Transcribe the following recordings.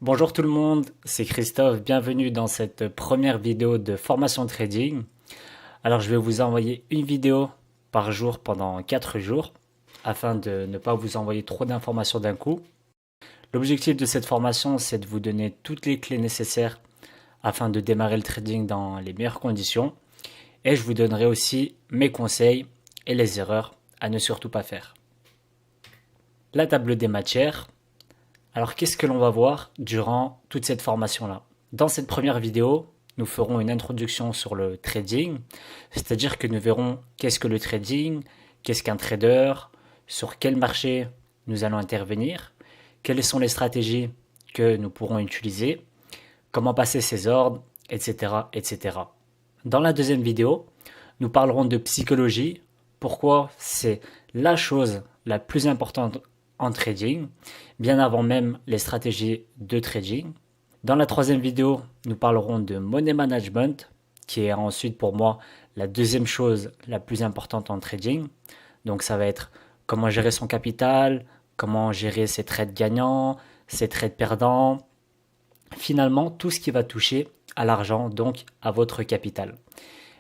Bonjour tout le monde, c'est Christophe, bienvenue dans cette première vidéo de formation trading. Alors je vais vous envoyer une vidéo par jour pendant 4 jours afin de ne pas vous envoyer trop d'informations d'un coup. L'objectif de cette formation, c'est de vous donner toutes les clés nécessaires afin de démarrer le trading dans les meilleures conditions. Et je vous donnerai aussi mes conseils et les erreurs à ne surtout pas faire. La table des matières. Alors qu'est-ce que l'on va voir durant toute cette formation-là? Dans cette première vidéo, nous ferons une introduction sur le trading, c'est-à-dire que nous verrons qu'est-ce que le trading, qu'est-ce qu'un trader, sur quel marché nous allons intervenir, quelles sont les stratégies que nous pourrons utiliser, comment passer ses ordres, etc., etc. Dans la deuxième vidéo, nous parlerons de psychologie, pourquoi c'est la chose la plus importante en trading, bien avant même les stratégies de trading. Dans la troisième vidéo, nous parlerons de money management, qui est ensuite pour moi la deuxième chose la plus importante en trading. Donc ça va être comment gérer son capital, comment gérer ses trades gagnants, ses trades perdants, finalement tout ce qui va toucher à l'argent, donc à votre capital.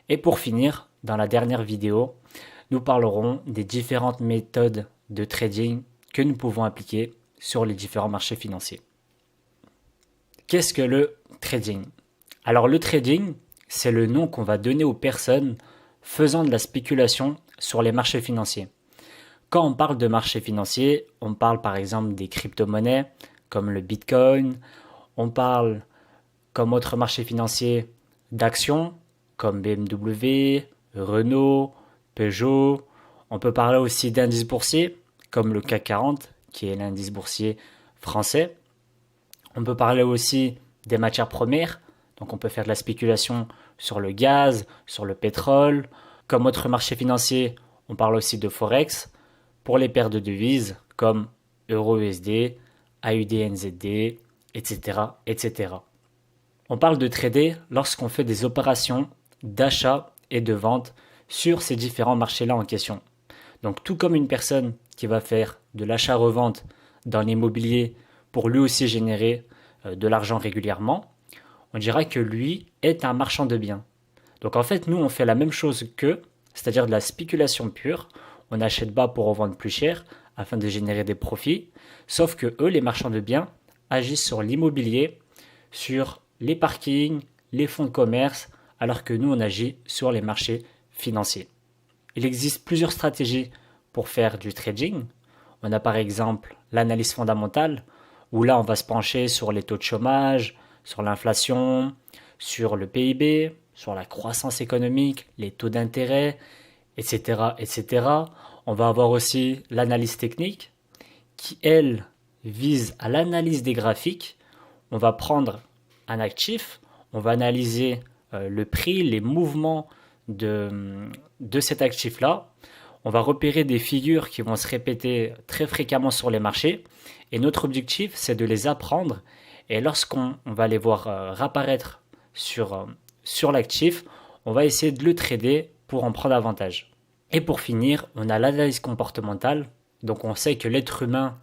Et pour finir, dans la dernière vidéo, nous parlerons des différentes méthodes de trading que nous pouvons appliquer sur les différents marchés financiers. Qu'est-ce que le trading? Alors le trading, c'est le nom qu'on va donner aux personnes faisant de la spéculation sur les marchés financiers. Quand on parle de marchés financiers, on parle par exemple des crypto-monnaies comme le Bitcoin, on parle comme autre marché financier d'actions comme BMW, Renault, Peugeot. On peut parler aussi d'indices boursiers comme le CAC 40 qui est l'indice boursier français. On peut parler aussi des matières premières, donc on peut faire de la spéculation sur le gaz, sur le pétrole. Comme autre marché financier, on parle aussi de Forex pour les paires de devises comme Euro-USD, AUD-NZD, etc., etc. On parle de trader lorsqu'on fait des opérations d'achat et de vente sur ces différents marchés-là en question. Donc tout comme une personne qui va faire de l'achat-revente dans l'immobilier pour lui aussi générer de l'argent régulièrement, on dira que lui est un marchand de biens. Donc en fait, nous, on fait la même chose qu'eux, c'est-à-dire de la spéculation pure. On achète bas pour revendre plus cher afin de générer des profits. Sauf que eux, les marchands de biens, agissent sur l'immobilier, sur les parkings, les fonds de commerce, alors que nous, on agit sur les marchés financiers. Il existe plusieurs stratégies pour faire du trading. On a par exemple l'analyse fondamentale, où là on va se pencher sur les taux de chômage, sur l'inflation, sur le PIB, sur la croissance économique, les taux d'intérêt, etc., etc. On va avoir aussi l'analyse technique, qui elle vise à l'analyse des graphiques. On va prendre un actif, on va analyser le prix, les mouvements de cet actif-là. On va repérer des figures qui vont se répéter très fréquemment sur les marchés. Et notre objectif, c'est de les apprendre. Et lorsqu'on va les voir réapparaître sur l'actif, on va essayer de le trader pour en prendre avantage. Et pour finir, on a l'analyse comportementale. Donc on sait que l'être humain,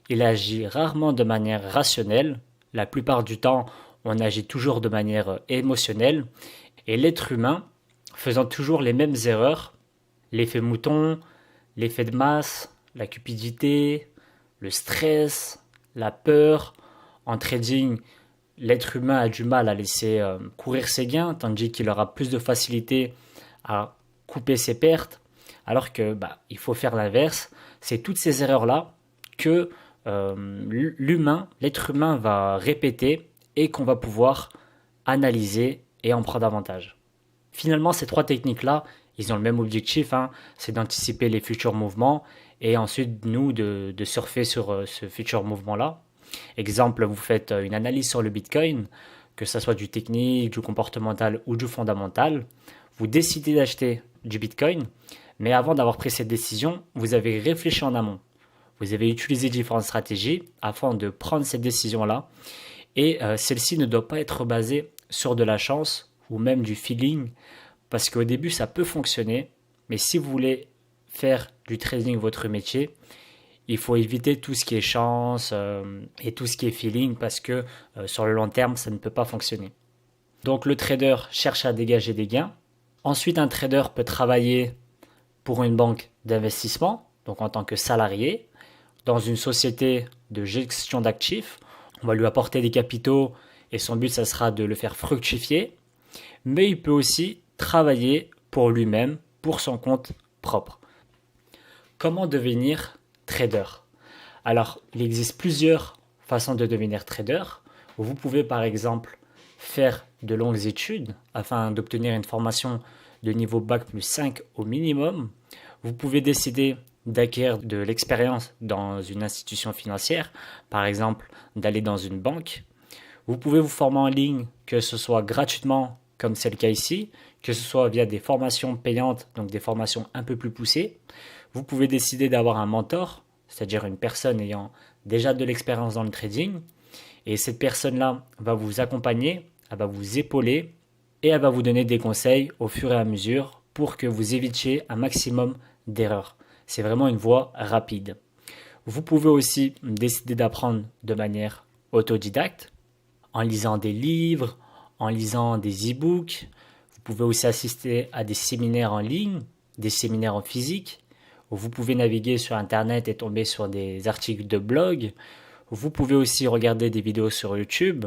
il agit rarement de manière rationnelle. La plupart du temps, on agit toujours de manière émotionnelle. Et l'être humain, faisant toujours les mêmes erreurs, l'effet mouton, l'effet de masse, la cupidité, le stress, la peur. En trading, l'être humain a du mal à laisser courir ses gains, tandis qu'il aura plus de facilité à couper ses pertes, alors que il faut faire l'inverse. C'est toutes ces erreurs-là que l'être humain va répéter et qu'on va pouvoir analyser et en prendre avantage. Finalement, ces trois techniques-là, ils ont le même objectif, c'est d'anticiper les futurs mouvements et ensuite, nous, de surfer sur ce futur mouvement-là. Exemple, vous faites une analyse sur le Bitcoin, que ce soit du technique, du comportemental ou du fondamental. Vous décidez d'acheter du Bitcoin, mais avant d'avoir pris cette décision, vous avez réfléchi en amont. Vous avez utilisé différentes stratégies afin de prendre cette décision-là. Et celle-ci ne doit pas être basée sur de la chance ou même du feeling, parce qu'au début, ça peut fonctionner, mais si vous voulez faire du trading votre métier, il faut éviter tout ce qui est chance et tout ce qui est feeling parce que sur le long terme, ça ne peut pas fonctionner. Donc le trader cherche à dégager des gains. Ensuite, un trader peut travailler pour une banque d'investissement, donc en tant que salarié, dans une société de gestion d'actifs. On va lui apporter des capitaux et son but, ça sera de le faire fructifier. Mais il peut aussi travailler pour lui-même, pour son compte propre. Comment devenir trader? Alors, il existe plusieurs façons de devenir trader. Vous pouvez par exemple faire de longues études afin d'obtenir une formation de niveau Bac plus 5 au minimum. Vous pouvez décider d'acquérir de l'expérience dans une institution financière, par exemple d'aller dans une banque. Vous pouvez vous former en ligne, que ce soit gratuitement, comme c'est le cas ici, que ce soit via des formations payantes, donc des formations un peu plus poussées. Vous pouvez décider d'avoir un mentor, c'est-à-dire une personne ayant déjà de l'expérience dans le trading. Et cette personne-là va vous accompagner, elle va vous épauler et elle va vous donner des conseils au fur et à mesure pour que vous évitiez un maximum d'erreurs. C'est vraiment une voie rapide. Vous pouvez aussi décider d'apprendre de manière autodidacte, en lisant des livres, en lisant des e-books. Vous pouvez aussi assister à des séminaires en ligne, des séminaires en physique. Vous pouvez naviguer sur Internet et tomber sur des articles de blog. Vous pouvez aussi regarder des vidéos sur YouTube.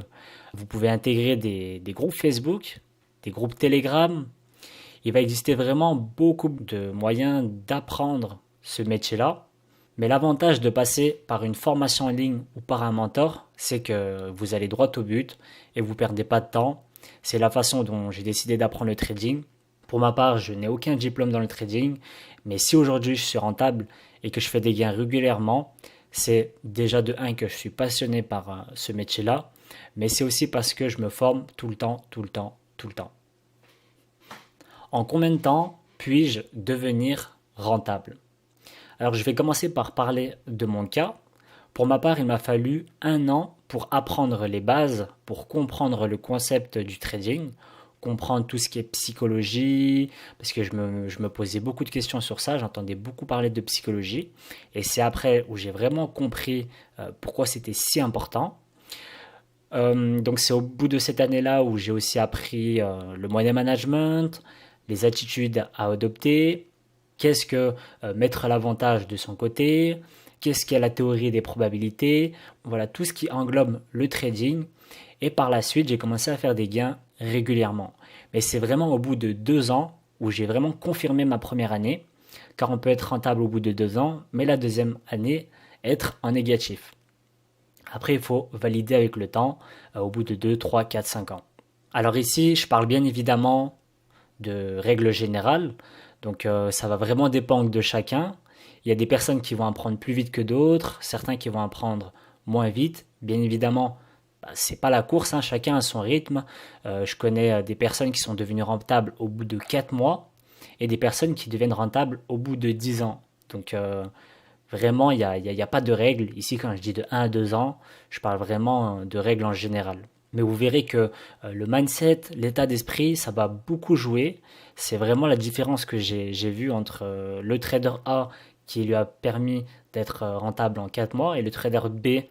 Vous pouvez intégrer des groupes Facebook, des groupes Telegram. Il va exister vraiment beaucoup de moyens d'apprendre ce métier-là. Mais l'avantage de passer par une formation en ligne ou par un mentor, c'est que vous allez droit au but et vous ne perdez pas de temps. C'est la façon dont j'ai décidé d'apprendre le trading. Pour ma part, je n'ai aucun diplôme dans le trading, mais si aujourd'hui je suis rentable et que je fais des gains régulièrement, c'est déjà de un que je suis passionné par ce métier-là, mais c'est aussi parce que je me forme tout le temps. En combien de temps puis-je devenir rentable? Alors je vais commencer par parler de mon cas. Pour ma part, il m'a fallu 1 an pour apprendre les bases, pour comprendre le concept du trading, comprendre tout ce qui est psychologie, parce que je me posais beaucoup de questions sur ça, j'entendais beaucoup parler de psychologie, et c'est après où j'ai vraiment compris pourquoi c'était si important. Donc c'est au bout de cette année-là où j'ai aussi appris le money management, les attitudes à adopter, qu'est-ce que mettre l'avantage de son côté, qu'est-ce qu'est la théorie des probabilités, voilà tout ce qui englobe le trading. Et par la suite, j'ai commencé à faire des gains régulièrement. Mais c'est vraiment au bout de 2 ans où j'ai vraiment confirmé ma première année, car on peut être rentable au bout de 2 ans, mais la deuxième année, être en négatif. Après, il faut valider avec le temps, au bout de 2, 3, 4, 5 ans. Alors ici, je parle bien évidemment de règles générales, donc ça va vraiment dépendre de chacun. Il y a des personnes qui vont apprendre plus vite que d'autres, certains qui vont apprendre moins vite. Bien évidemment, c'est pas la course, hein, chacun a son rythme. Je connais des personnes qui sont devenues rentables au bout de 4 mois et des personnes qui deviennent rentables au bout de 10 ans. Donc vraiment, il y a pas de règles. Ici, quand je dis de 1 à 2 ans, je parle vraiment de règles en général. Mais vous verrez que le mindset, l'état d'esprit, ça va beaucoup jouer. C'est vraiment la différence que j'ai vue entre le trader A qui lui a permis d'être rentable en 4 mois et le trader B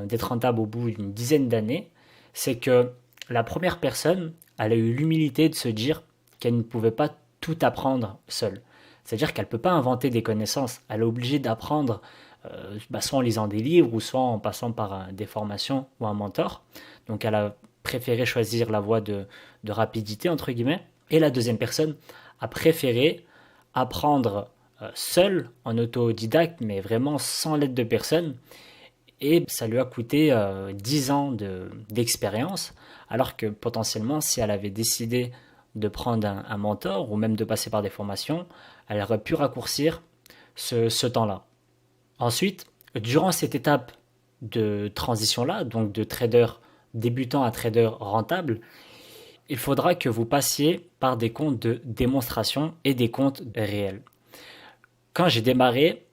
d'être rentable au bout d'une dizaine d'années. C'est que la première personne, elle a eu l'humilité de se dire qu'elle ne pouvait pas tout apprendre seule. C'est-à-dire qu'elle ne peut pas inventer des connaissances. Elle est obligée d'apprendre soit en lisant des livres ou soit en passant par des formations ou un mentor. Donc elle a préféré choisir la voie de rapidité, entre guillemets. Et la deuxième personne a préféré apprendre seule, en autodidacte, mais vraiment sans l'aide de personne. Et ça lui a coûté 10 ans d'expérience, alors que potentiellement, si elle avait décidé de prendre un mentor ou même de passer par des formations, elle aurait pu raccourcir ce temps-là. Ensuite, durant cette étape de transition-là, donc de trader débutant à trader rentable, il faudra que vous passiez par des comptes de démonstration et des comptes réels. Quand j'ai démarré,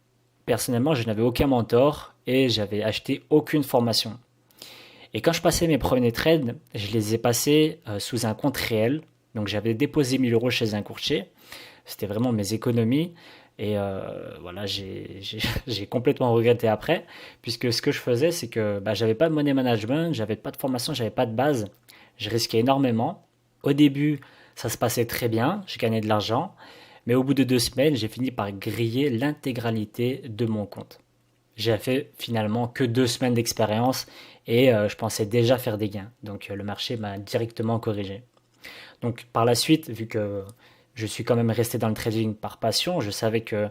personnellement, je n'avais aucun mentor et j'avais acheté aucune formation. Et quand je passais mes premiers trades, je les ai passés sous un compte réel. Donc j'avais déposé 1 000 € chez un courtier. C'était vraiment mes économies. Et voilà, j'ai complètement regretté après, puisque ce que je faisais, c'est que bah, j'avais pas de money management, j'avais pas de formation, j'avais pas de base. Je risquais énormément. Au début, ça se passait très bien, je gagnais de l'argent, mais au bout de 2 semaines, j'ai fini par griller l'intégralité de mon compte. J'ai fait finalement que 2 semaines d'expérience et je pensais déjà faire des gains. Donc le marché m'a directement corrigé. Donc par la suite, vu que je suis quand même resté dans le trading par passion, je savais que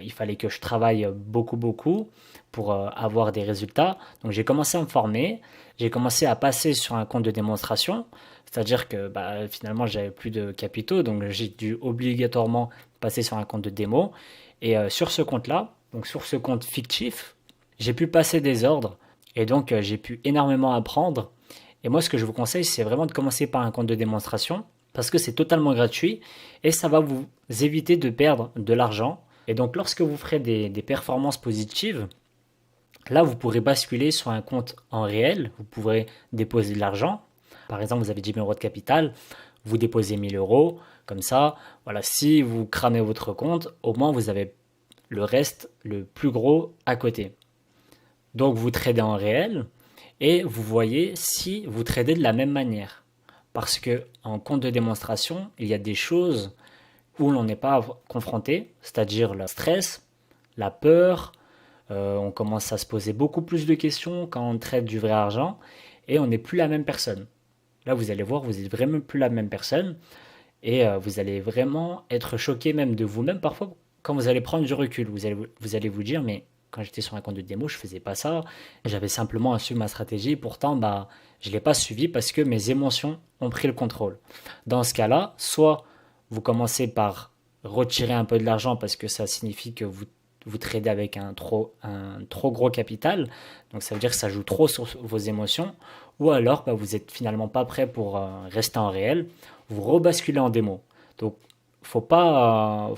il fallait que je travaille beaucoup beaucoup pour avoir des résultats. Donc j'ai commencé à me former, j'ai commencé à passer sur un compte de démonstration, c'est-à-dire que bah, finalement j'avais plus de capitaux, donc j'ai dû obligatoirement passer sur un compte de démo. Et sur ce compte-là, donc sur ce compte fictif, j'ai pu passer des ordres et donc j'ai pu énormément apprendre. Et moi, ce que je vous conseille, c'est vraiment de commencer par un compte de démonstration parce que c'est totalement gratuit et ça va vous éviter de perdre de l'argent. Et donc, lorsque vous ferez des performances positives, là, vous pourrez basculer sur un compte en réel. Vous pourrez déposer de l'argent. Par exemple, vous avez 10 000 euros de capital, vous déposez 1 000 euros. Comme ça, voilà, si vous cramez votre compte, au moins vous avez le reste, le plus gros, à côté. Donc, vous tradez en réel et vous voyez si vous tradez de la même manière. Parce que en compte de démonstration, il y a des choses où l'on n'est pas confronté, c'est-à-dire le stress, la peur. On commence à se poser beaucoup plus de questions quand on traite du vrai argent et on n'est plus la même personne. Là, vous allez voir, vous n'êtes vraiment plus la même personne et vous allez vraiment être choqué même de vous-même parfois quand vous allez prendre du recul. Vous allez vous dire, mais quand j'étais sur un compte de démo, je faisais pas ça. J'avais simplement su ma stratégie. Pourtant, bah, je l'ai pas suivi parce que mes émotions ont pris le contrôle. Dans ce cas-là, soit vous commencez par retirer un peu de l'argent parce que ça signifie que vous tradez avec un trop gros capital. Donc ça veut dire que ça joue trop sur vos émotions. Ou alors, bah, vous n'êtes finalement pas prêt pour rester en réel. Vous rebasculez en démo. Donc faut pas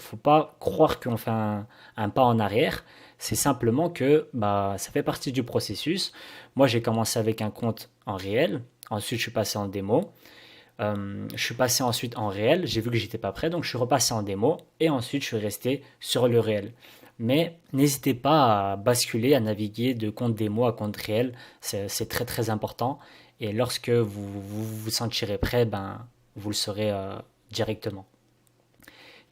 croire qu'on fait un pas en arrière. C'est simplement que bah, ça fait partie du processus. Moi, j'ai commencé avec un compte en réel. Ensuite, je suis passé en démo. Je suis passé ensuite en réel. J'ai vu que j'étais pas prêt, donc je suis repassé en démo. Et ensuite, je suis resté sur le réel. Mais n'hésitez pas à basculer, à naviguer de compte démo à compte réel. C'est très très important. Et lorsque vous sentirez prêt, ben, vous le saurez directement.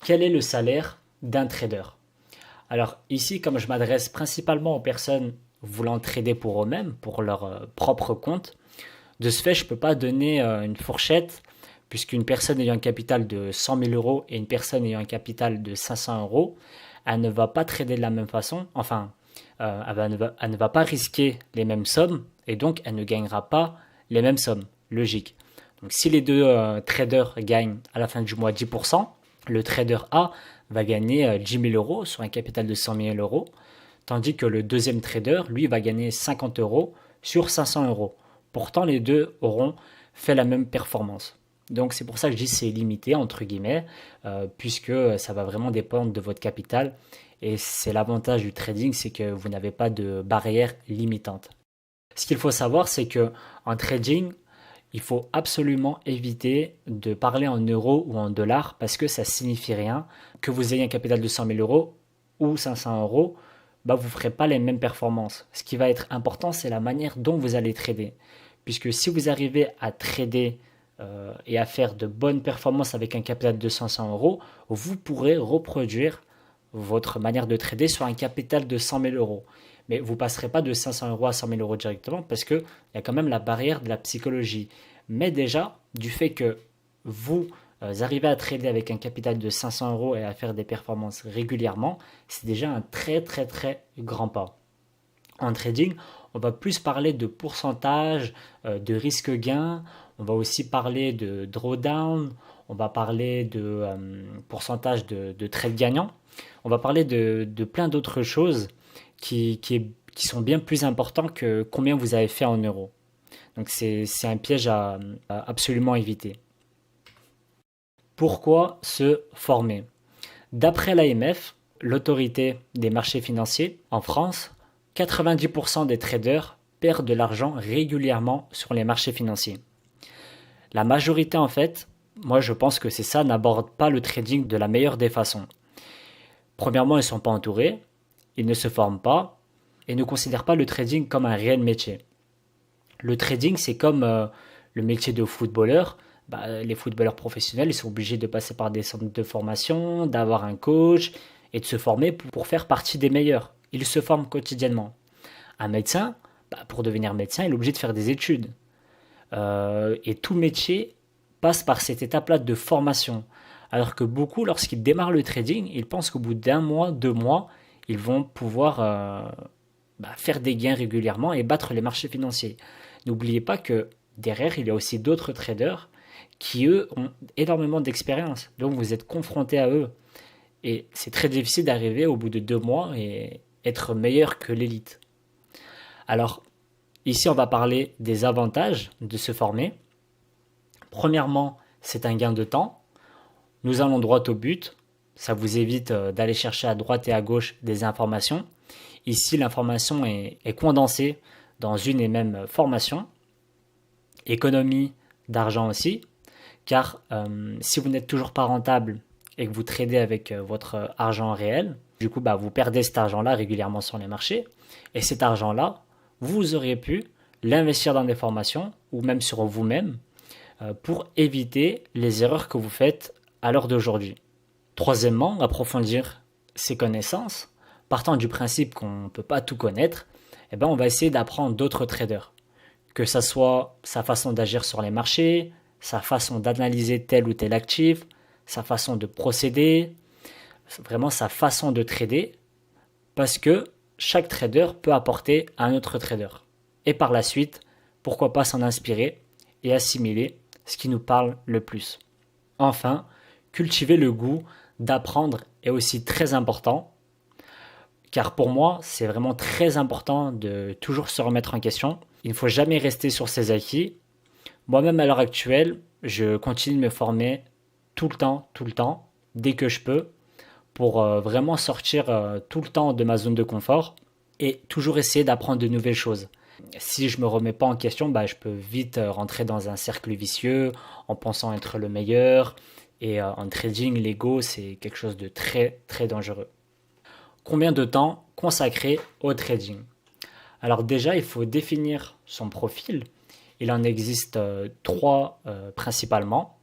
Quel est le salaire d'un trader? Alors ici, comme je m'adresse principalement aux personnes voulant trader pour eux-mêmes, pour leur propre compte, de ce fait, je ne peux pas donner une fourchette, puisqu'une personne ayant un capital de 100 000 euros et une personne ayant un capital de 500 euros, elle ne va pas trader de la même façon, enfin, elle ne va pas risquer les mêmes sommes, et donc elle ne gagnera pas les mêmes sommes. Logique. Donc si les deux traders gagnent à la fin du mois 10%, le trader A va gagner 10 000 euros sur un capital de 100 000 euros, tandis que le deuxième trader, lui, va gagner 50 euros sur 500 euros. Pourtant, les deux auront fait la même performance. Donc c'est pour ça que je dis c'est limité, entre guillemets, puisque ça va vraiment dépendre de votre capital. Et c'est l'avantage du trading, c'est que vous n'avez pas de barrière limitante. Ce qu'il faut savoir, c'est que en trading, il faut absolument éviter de parler en euros ou en dollars parce que ça signifie rien. Que vous ayez un capital de 100 000 euros ou 500 euros, bah vous ne ferez pas les mêmes performances. Ce qui va être important, c'est la manière dont vous allez trader. Puisque si vous arrivez à trader et à faire de bonnes performances avec un capital de 500 euros, vous pourrez reproduire votre manière de trader sur un capital de 100 000 euros. Mais vous ne passerez pas de 500 euros à 100 000 euros directement parce qu'il y a quand même la barrière de la psychologie. Mais déjà, du fait que vous arrivez à trader avec un capital de 500 euros et à faire des performances régulièrement, c'est déjà un très très très grand pas. En trading, on va plus parler de pourcentage, de risque-gain, on va aussi parler de drawdown, on va parler de pourcentage de trade gagnant, on va parler de plein d'autres choses qui sont bien plus importants que combien vous avez fait en euros. Donc c'est un piège à absolument éviter. Pourquoi se former? D'après l'AMF, l'autorité des marchés financiers en France, 90% des traders perdent de l'argent régulièrement sur les marchés financiers. La majorité en fait, moi je pense que c'est ça, n'aborde pas le trading de la meilleure des façons. Premièrement, ils ne sont pas entourés, ils ne se forment pas et ne considèrent pas le trading comme un réel métier. Le trading, c'est comme le métier de footballeur. Les footballeurs professionnels, ils sont obligés de passer par des centres de formation, d'avoir un coach et de se former pour faire partie des meilleurs. Ils se forment quotidiennement. Un médecin, pour devenir médecin, il est obligé de faire des études. Et tout métier passe par cette étape-là de formation. Alors que beaucoup, lorsqu'ils démarrent le trading, ils pensent qu'au bout d'un mois, 2 mois, ils vont pouvoir faire des gains régulièrement et battre les marchés financiers. N'oubliez pas que derrière, il y a aussi d'autres traders qui, eux, ont énormément d'expérience. Donc, vous êtes confronté à eux. Et c'est très difficile d'arriver au bout de 2 mois et être meilleur que l'élite. Alors, ici, on va parler des avantages de se former. Premièrement, c'est un gain de temps. Nous allons droit au but. Ça vous évite d'aller chercher à droite et à gauche des informations. Ici, l'information est condensée dans une et même formation. Économie d'argent aussi, car si vous n'êtes toujours pas rentable et que vous tradez avec votre argent réel, du coup, vous perdez cet argent-là régulièrement sur les marchés. Et cet argent-là, vous auriez pu l'investir dans des formations ou même sur vous-même pour éviter les erreurs que vous faites à l'heure d'aujourd'hui. Troisièmement, approfondir ses connaissances. Partant du principe qu'on ne peut pas tout connaître, on va essayer d'apprendre d'autres traders. Que ce soit sa façon d'agir sur les marchés, sa façon d'analyser tel ou tel actif, sa façon de procéder, vraiment sa façon de trader, parce que chaque trader peut apporter à un autre trader. Et par la suite, pourquoi pas s'en inspirer et assimiler ce qui nous parle le plus. Enfin, cultiver le goût d'apprendre est aussi très important, car pour moi, c'est vraiment très important de toujours se remettre en question. Il ne faut jamais rester sur ses acquis. Moi-même, à l'heure actuelle, je continue de me former tout le temps, dès que je peux, pour vraiment sortir tout le temps de ma zone de confort et toujours essayer d'apprendre de nouvelles choses. Si je ne me remets pas en question, je peux vite rentrer dans un cercle vicieux en pensant être le meilleur. Et en trading, l'ego, c'est quelque chose de très, très dangereux. Combien de temps consacrer au trading? Alors déjà, il faut définir son profil. Il en existe trois principalement.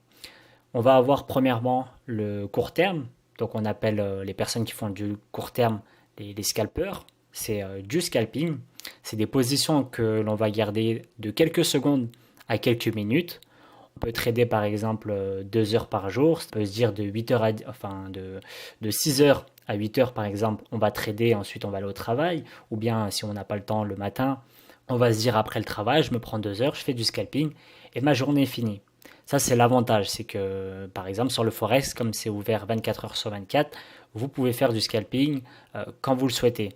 On va avoir premièrement le court terme. Donc on appelle les personnes qui font du court terme les scalpers. C'est du scalping. C'est des positions que l'on va garder de quelques secondes à quelques minutes. On peut trader par exemple 2 heures par jour. Ça peut se dire de 8 heures de 6 heures à 8 heures par exemple, on va trader, ensuite on va aller au travail. Ou bien si on n'a pas le temps le matin, on va se dire après le travail, je me prends 2 heures, je fais du scalping et ma journée est finie. Ça c'est l'avantage, c'est que par exemple sur le Forex, comme c'est ouvert 24 heures sur 24, vous pouvez faire du scalping quand vous le souhaitez.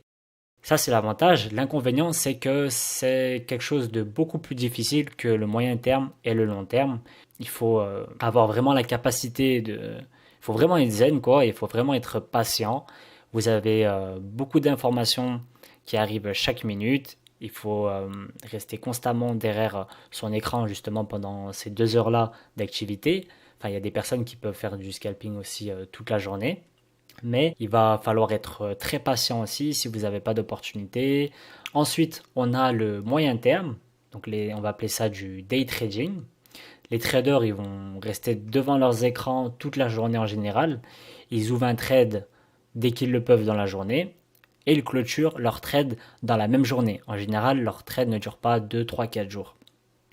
Ça c'est l'avantage. L'inconvénient c'est que c'est quelque chose de beaucoup plus difficile que le moyen terme et le long terme. Il faut avoir vraiment la capacité de... Il faut vraiment être zen, quoi. Il faut vraiment être patient. Vous avez beaucoup d'informations qui arrivent chaque minute. Il faut rester constamment derrière son écran justement pendant ces 2 heures-là d'activité. Enfin, il y a des personnes qui peuvent faire du scalping aussi toute la journée. Mais il va falloir être très patient aussi si vous n'avez pas d'opportunité. Ensuite, on a le moyen terme. Donc on va appeler ça du day trading. Les traders, ils vont rester devant leurs écrans toute la journée en général. Ils ouvrent un trade dès qu'ils le peuvent dans la journée et ils clôturent leur trade dans la même journée. En général, leur trade ne dure pas 2, 3, 4 jours.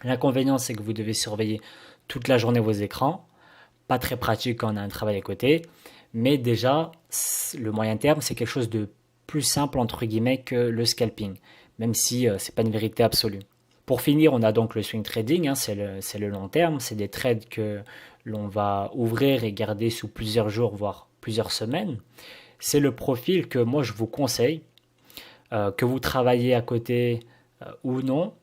L'inconvénient, c'est que vous devez surveiller toute la journée vos écrans. Pas très pratique quand on a un travail à côté. Mais déjà, le moyen terme, c'est quelque chose de plus simple, entre guillemets, que le scalping. Même si ce n'est pas une vérité absolue. Pour finir, on a donc le swing trading, c'est le long terme, c'est des trades que l'on va ouvrir et garder sous plusieurs jours, voire plusieurs semaines. C'est le profil que moi je vous conseille, que vous travaillez à côté ou non,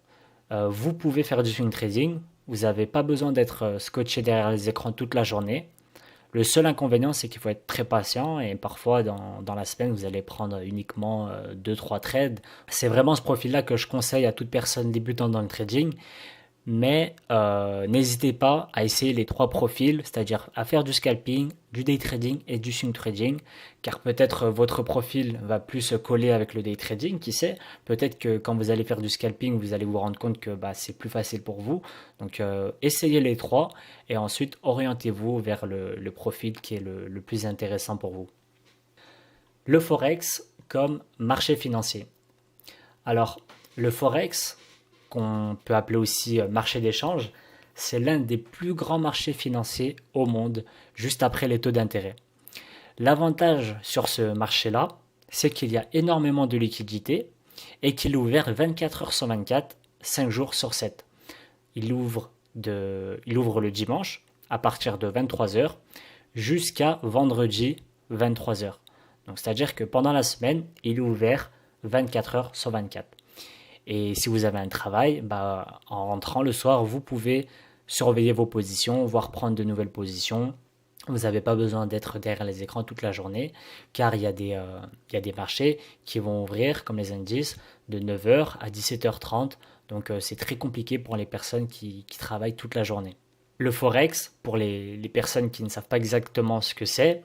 vous pouvez faire du swing trading, vous n'avez pas besoin d'être scotché derrière les écrans toute la journée. Le seul inconvénient, c'est qu'il faut être très patient et parfois dans la semaine, vous allez prendre uniquement 2-3 trades. C'est vraiment ce profil-là que je conseille à toute personne débutant dans le trading. Mais n'hésitez pas à essayer les trois profils, c'est-à-dire à faire du scalping, du day trading et du swing trading, car peut-être votre profil va plus se coller avec le day trading, qui sait. Peut-être que quand vous allez faire du scalping, vous allez vous rendre compte que c'est plus facile pour vous. Donc essayez les trois et ensuite orientez-vous vers le profil qui est le plus intéressant pour vous. Le Forex comme marché financier. Alors, le Forex, qu'on peut appeler aussi marché d'échange, c'est l'un des plus grands marchés financiers au monde, juste après les taux d'intérêt. L'avantage sur ce marché-là, c'est qu'il y a énormément de liquidités et qu'il est ouvert 24 heures sur 24, 5 jours sur 7. Il ouvre le dimanche à partir de 23 heures jusqu'à vendredi 23 heures. Donc, c'est-à-dire que pendant la semaine, il est ouvert 24 heures sur 24. Et si vous avez un travail, en rentrant le soir, vous pouvez surveiller vos positions, voire prendre de nouvelles positions. Vous n'avez pas besoin d'être derrière les écrans toute la journée, car il y a des marchés qui vont ouvrir, comme les indices, de 9 heures à 17h30. Donc c'est très compliqué pour les personnes qui travaillent toute la journée. Le Forex, pour les personnes qui ne savent pas exactement ce que c'est,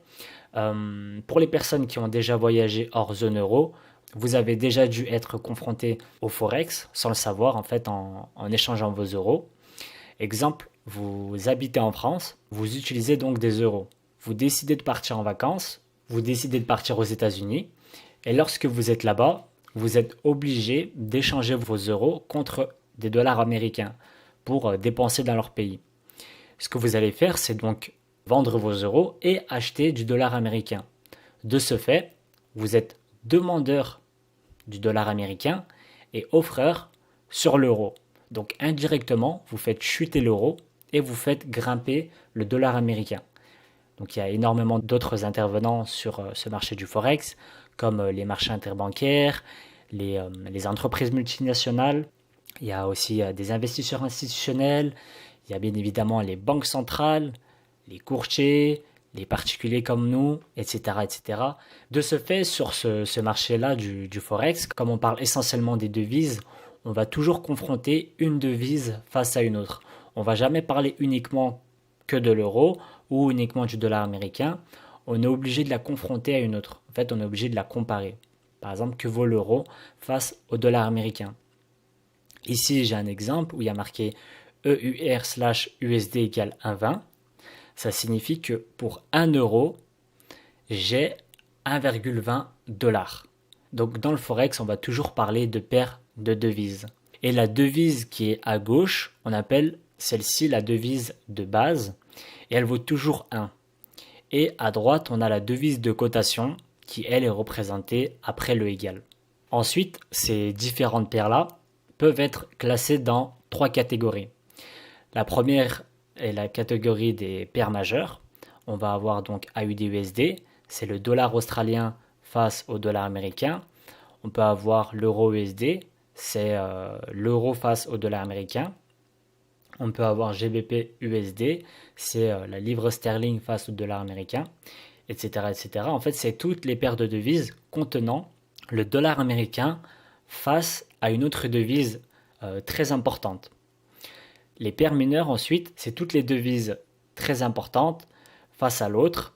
pour les personnes qui ont déjà voyagé hors zone euro, vous avez déjà dû être confronté au Forex sans le savoir en fait en échangeant vos euros. Exemple, vous habitez en France, vous utilisez donc des euros. Vous décidez de partir en vacances, vous décidez de partir aux États-Unis et lorsque vous êtes là-bas, vous êtes obligé d'échanger vos euros contre des dollars américains pour dépenser dans leur pays. Ce que vous allez faire, c'est donc vendre vos euros et acheter du dollar américain. De ce fait, vous êtes demandeur du dollar américain et offreur sur l'euro. Donc indirectement, vous faites chuter l'euro et vous faites grimper le dollar américain. Donc il y a énormément d'autres intervenants sur ce marché du Forex, comme les marchés interbancaires, les entreprises multinationales. Il y a aussi des investisseurs institutionnels. Il y a bien évidemment les banques centrales, les courtiers, les particuliers comme nous, etc., etc. De ce fait, sur ce marché-là du Forex, comme on parle essentiellement des devises, on va toujours confronter une devise face à une autre. On ne va jamais parler uniquement que de l'euro ou uniquement du dollar américain. On est obligé de la confronter à une autre. En fait, on est obligé de la comparer. Par exemple, que vaut l'euro face au dollar américain. Ici, j'ai un exemple où il y a marqué EUR/USD égale 1,20. Ça signifie que pour 1 euro, j'ai 1,20 $. Donc dans le Forex, on va toujours parler de paire de devises. Et la devise qui est à gauche, on appelle celle-ci la devise de base, et elle vaut toujours 1. Et à droite, on a la devise de cotation, qui elle est représentée après le égal. Ensuite, ces différentes paires-là peuvent être classées dans 3 catégories. La première est la catégorie des paires majeures. On va avoir donc AUD-USD, c'est le dollar australien face au dollar américain. On peut avoir l'euro-USD, c'est l'euro face au dollar américain. On peut avoir GBP-USD, c'est la livre sterling face au dollar américain, etc., etc. En fait, c'est toutes les paires de devises contenant le dollar américain face à une autre devise très importante. Les paires mineures, ensuite, c'est toutes les devises très importantes face à l'autre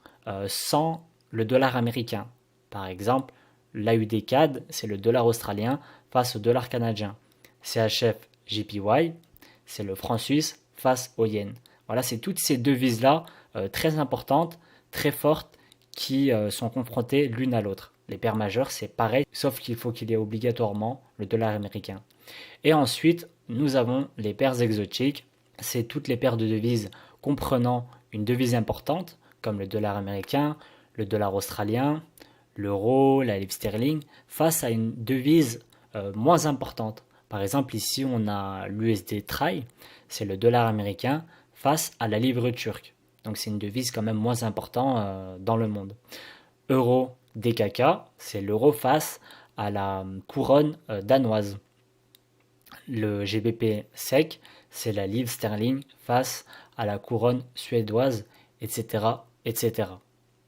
sans le dollar américain. Par exemple, l'AUD-CAD, c'est le dollar australien face au dollar canadien. CHF-JPY, c'est le franc suisse face au yen. Voilà, c'est toutes ces devises-là très importantes, très fortes, qui sont confrontées l'une à l'autre. Les paires majeures, c'est pareil, sauf qu'il faut qu'il y ait obligatoirement le dollar américain. Et ensuite, nous avons les paires exotiques. C'est toutes les paires de devises comprenant une devise importante, comme le dollar américain, le dollar australien, l'euro, la livre sterling, face à une devise moins importante. Par exemple, ici, on a l'USD TRY, c'est le dollar américain, face à la livre turque. Donc, c'est une devise quand même moins importante dans le monde. Euro DKK, c'est l'euro face à la couronne danoise. Le GBP SEK, c'est la livre sterling face à la couronne suédoise, etc., etc.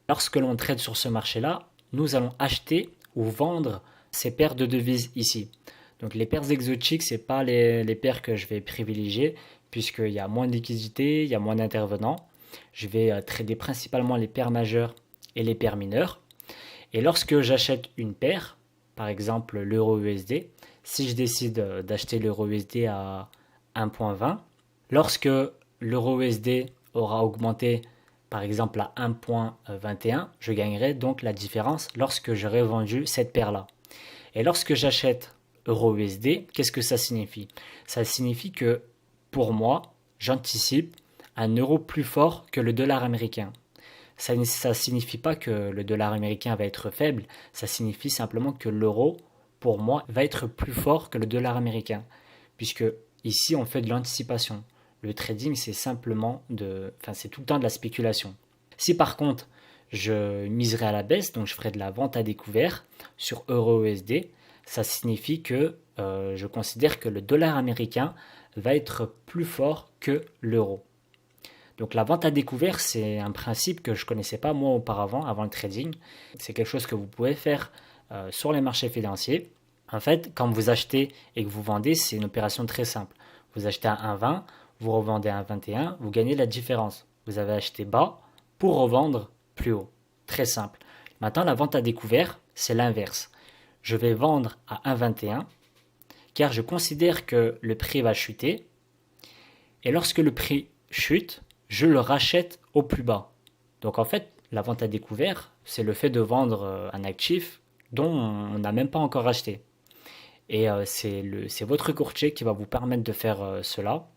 Lorsque l'on trade sur ce marché-là, nous allons acheter ou vendre ces paires de devises ici. Donc les paires exotiques, c'est pas les paires que je vais privilégier puisqu'il y a moins de liquidité, il y a moins d'intervenants. Je vais trader principalement les paires majeures et les paires mineures. Et lorsque j'achète une paire, par exemple l'euro USD, si je décide d'acheter l'euro USD à 1.20, lorsque l'euro USD aura augmenté par exemple à 1.21, je gagnerai donc la différence lorsque j'aurai vendu cette paire-là. Et lorsque j'achète euro USD, qu'est-ce que ça signifie? Ça signifie que pour moi, j'anticipe un euro plus fort que le dollar américain. Ça ne signifie pas que le dollar américain va être faible, ça signifie simplement que l'euro, pour moi, va être plus fort que le dollar américain. Puisque ici, on fait de l'anticipation. Le trading, c'est simplement c'est tout le temps de la spéculation. Si par contre, je miserais à la baisse, donc je ferais de la vente à découvert sur euro USD, ça signifie que je considère que le dollar américain va être plus fort que l'euro. Donc la vente à découvert, c'est un principe que je ne connaissais pas moi auparavant, avant le trading. C'est quelque chose que vous pouvez faire sur les marchés financiers. En fait, quand vous achetez et que vous vendez, c'est une opération très simple. Vous achetez à 1,20, vous revendez à 1,21, vous gagnez la différence. Vous avez acheté bas pour revendre plus haut. Très simple. Maintenant, la vente à découvert, c'est l'inverse. Je vais vendre à 1,21 car je considère que le prix va chuter. Et lorsque le prix chute, je le rachète au plus bas. Donc en fait, la vente à découvert, c'est le fait de vendre un actif dont on n'a même pas encore acheté. Et c'est votre courtier qui va vous permettre de faire cela.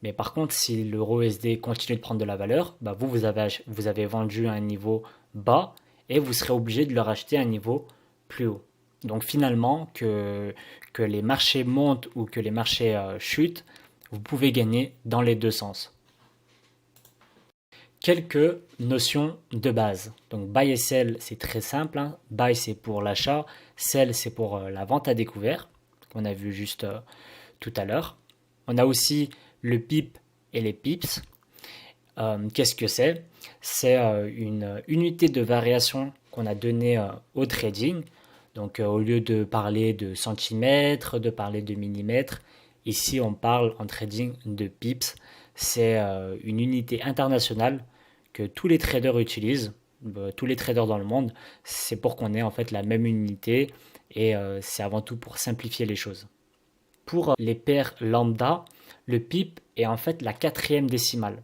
Mais par contre, si l'euro USD continue de prendre de la valeur, bah vous avez vendu à un niveau bas et vous serez obligé de le racheter à un niveau plus haut. Donc finalement, que les marchés montent ou que les marchés chutent, vous pouvez gagner dans les deux sens. Quelques notions de base. Donc buy et sell, c'est très simple. Hein. Buy, c'est pour l'achat. Sell, c'est pour la vente à découvert, qu'on a vu juste tout à l'heure. On a aussi le pip et les pips. Qu'est-ce que c'est? C'est une unité de variation qu'on a donnée au trading. Donc au lieu de parler de centimètres, de parler de millimètres, ici on parle en trading de pips. C'est une unité internationale que tous les traders utilisent, tous les traders dans le monde. C'est pour qu'on ait en fait la même unité et c'est avant tout pour simplifier les choses. Pour les paires lambda, le pip est en fait la quatrième décimale.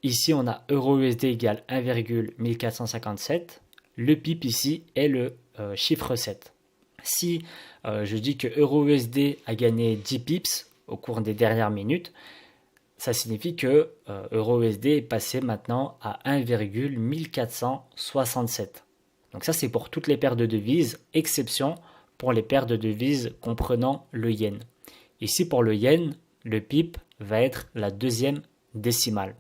Ici, on a euro-USD égale 1,1457. Le pip ici est le chiffre 7. Si je dis que euro-USD a gagné 10 pips au cours des dernières minutes, ça signifie que euro-USD est passé maintenant à 1,1467. Donc ça, c'est pour toutes les paires de devises, exception pour les paires de devises comprenant le yen. Ici, pour le yen, le pip va être la deuxième décimale.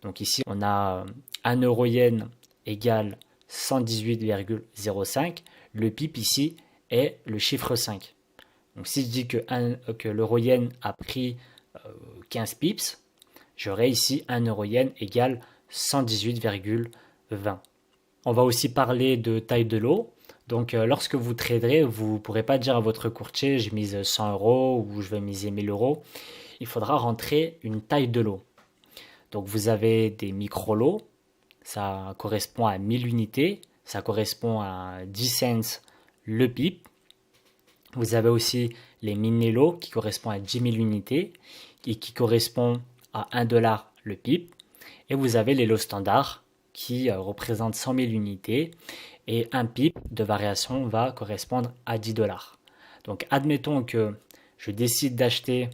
Donc ici, on a 1 euro yen égale 118,05. Le pip ici est le chiffre 5. Donc si je dis que l'euro yen a pris 15 pips, j'aurai ici 1 euro yen égale 118,20. On va aussi parler de taille de lot. Donc lorsque vous traderez, vous ne pourrez pas dire à votre courtier je mise 100 euros ou je vais miser 1000 euros. Il faudra rentrer une taille de lot. Donc vous avez des micro-lots, ça correspond à 1000 unités, ça correspond à 10 cents le pip. Vous avez aussi les mini-lots qui correspondent à 10 000 unités et qui correspondent à 1 dollar le pip. Et vous avez les lots standards qui représentent 100 000 unités et un pip de variation va correspondre à 10 dollars. Donc admettons que je décide d'acheter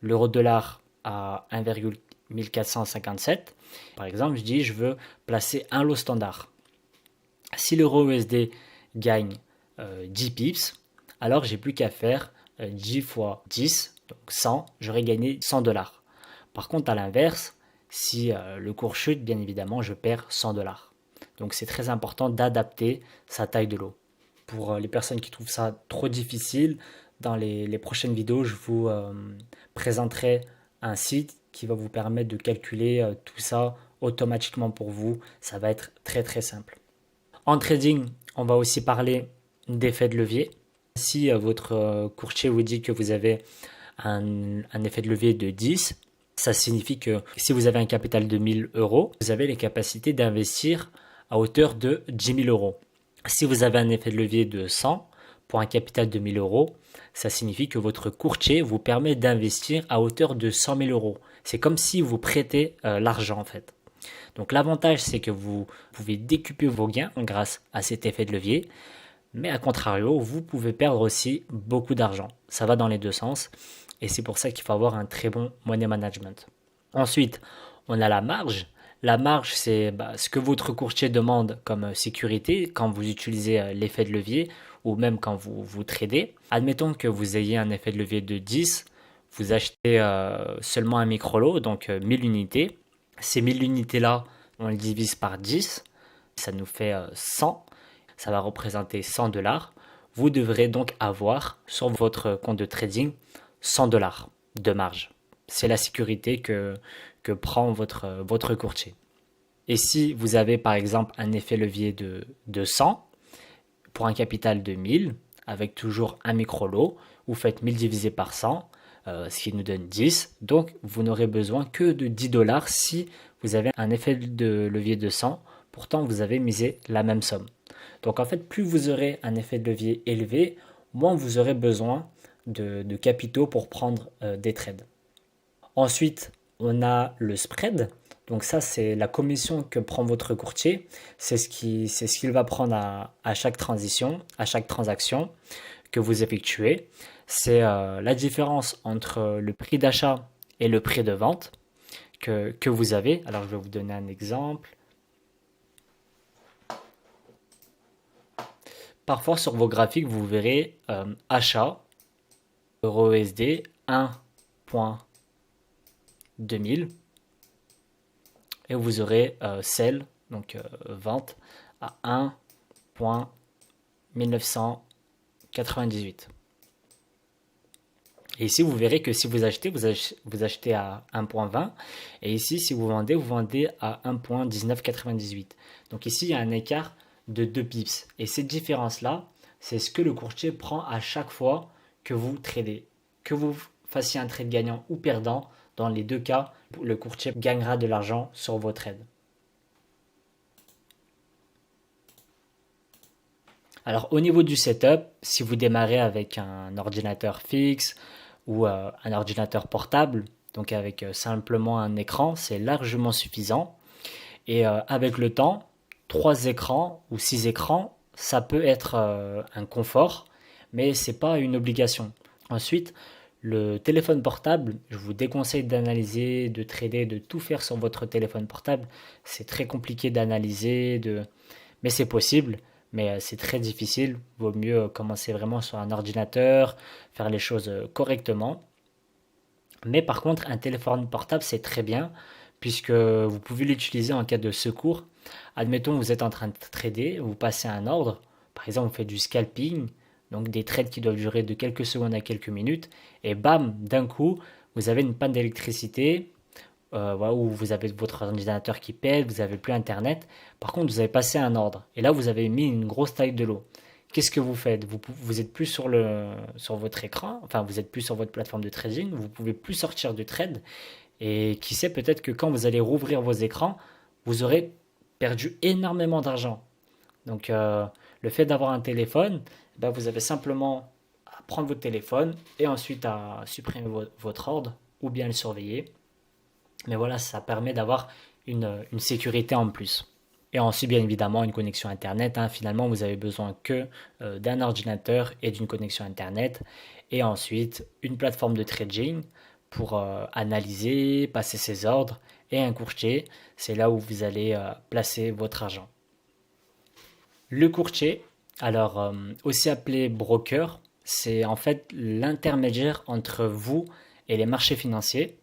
l'euro-dollar à 1,1457. Par exemple, je dis je veux placer un lot standard. Si l'euro USD gagne 10 pips, alors j'ai plus qu'à faire 10 fois 10, donc 100, j'aurais gagné 100 dollars. Par contre, à l'inverse, si le cours chute, bien évidemment, je perds 100 dollars. Donc c'est très important d'adapter sa taille de lot. Pour les personnes qui trouvent ça trop difficile, dans les prochaines vidéos, je vous présenterai un site qui va vous permettre de calculer tout ça automatiquement pour vous. Ça va être très très simple. En trading, on va aussi parler d'effet de levier. Si votre courtier vous dit que vous avez un effet de levier de 10, ça signifie que si vous avez un capital de 1000 euros, vous avez les capacités d'investir à hauteur de 10 000 euros. Si vous avez un effet de levier de 100 pour un capital de 1000 euros, ça signifie que votre courtier vous permet d'investir à hauteur de 100 000 euros. C'est comme si vous prêtez l'argent en fait. Donc l'avantage, c'est que vous pouvez décupler vos gains grâce à cet effet de levier, mais à contrario, vous pouvez perdre aussi beaucoup d'argent. Ça va dans les deux sens, et c'est pour ça qu'il faut avoir un très bon money management. Ensuite, on a la marge. La marge, c'est ce que votre courtier demande comme sécurité quand vous utilisez l'effet de levier ou même quand vous tradez. Admettons que vous ayez un effet de levier de 10, vous achetez seulement un micro-lot, donc 1000 unités. Ces 1000 unités-là, on les divise par 10, ça nous fait 100, ça va représenter 100 dollars. Vous devrez donc avoir sur votre compte de trading 100 dollars de marge. C'est la sécurité que prend votre courtier. Et si vous avez par exemple un effet levier de 100 pour un capital de 1000 avec toujours un micro-lot, vous faites 1000 divisé par 100, ce qui nous donne 10. Donc vous n'aurez besoin que de 10 dollars si vous avez un effet de levier de 100. Pourtant vous avez misé la même somme. Donc en fait, plus vous aurez un effet de levier élevé, moins vous aurez besoin de capitaux pour prendre des trades. Ensuite, on a le spread. Donc ça, c'est la commission que prend votre courtier. C'est ce qu'il va prendre à chaque transition, à chaque transaction que vous effectuez. C'est la différence entre le prix d'achat et le prix de vente que vous avez. Alors, je vais vous donner un exemple. Parfois, sur vos graphiques, vous verrez achat, EURUSD 1.2000 et vous aurez sell, donc vente, à 1.1998. Et ici, vous verrez que si vous achetez, vous achetez à 1.20. Et ici, si vous vendez à 1.1998. Donc ici, il y a un écart de 2 pips. Et cette différence-là, c'est ce que le courtier prend à chaque fois que vous tradez. Que vous fassiez un trade gagnant ou perdant, dans les deux cas, le courtier gagnera de l'argent sur vos trades. Alors au niveau du setup, si vous démarrez avec un ordinateur fixe ou un ordinateur portable, donc avec simplement un écran, c'est largement suffisant. Et avec le temps, 3 écrans ou 6 écrans, ça peut être un confort, mais ce n'est pas une obligation. Ensuite, le téléphone portable, je vous déconseille d'analyser, de trader, de tout faire sur votre téléphone portable. C'est très compliqué d'analyser, mais c'est possible, mais c'est très difficile. Vaut mieux commencer vraiment sur un ordinateur, faire les choses correctement. Mais par contre, un téléphone portable, c'est très bien, puisque vous pouvez l'utiliser en cas de secours. Admettons, vous êtes en train de trader, vous passez un ordre, par exemple, vous faites du scalping, donc des trades qui doivent durer de quelques secondes à quelques minutes, et bam, d'un coup, vous avez une panne d'électricité, ou vous avez votre ordinateur qui pète, vous n'avez plus internet. Par contre, vous avez passé un ordre, et là, vous avez mis une grosse taille de l'eau. Qu'est-ce que vous faites? Vous êtes plus sur votre écran, enfin, vous êtes plus sur votre plateforme de trading, vous pouvez plus sortir du trade, et qui sait, peut-être que quand vous allez rouvrir vos écrans, vous aurez perdu énormément d'argent. Donc, le fait d'avoir un téléphone, vous avez simplement à prendre votre téléphone et ensuite à supprimer votre ordre ou bien le surveiller. Mais voilà, ça permet d'avoir une sécurité en plus. Et ensuite, bien évidemment, une connexion Internet. Finalement, vous avez besoin que d'un ordinateur et d'une connexion Internet. Et ensuite, une plateforme de trading pour analyser, passer ses ordres. Et un courtier, c'est là où vous allez placer votre argent. Le courtier, alors aussi appelé broker, c'est en fait l'intermédiaire entre vous et les marchés financiers.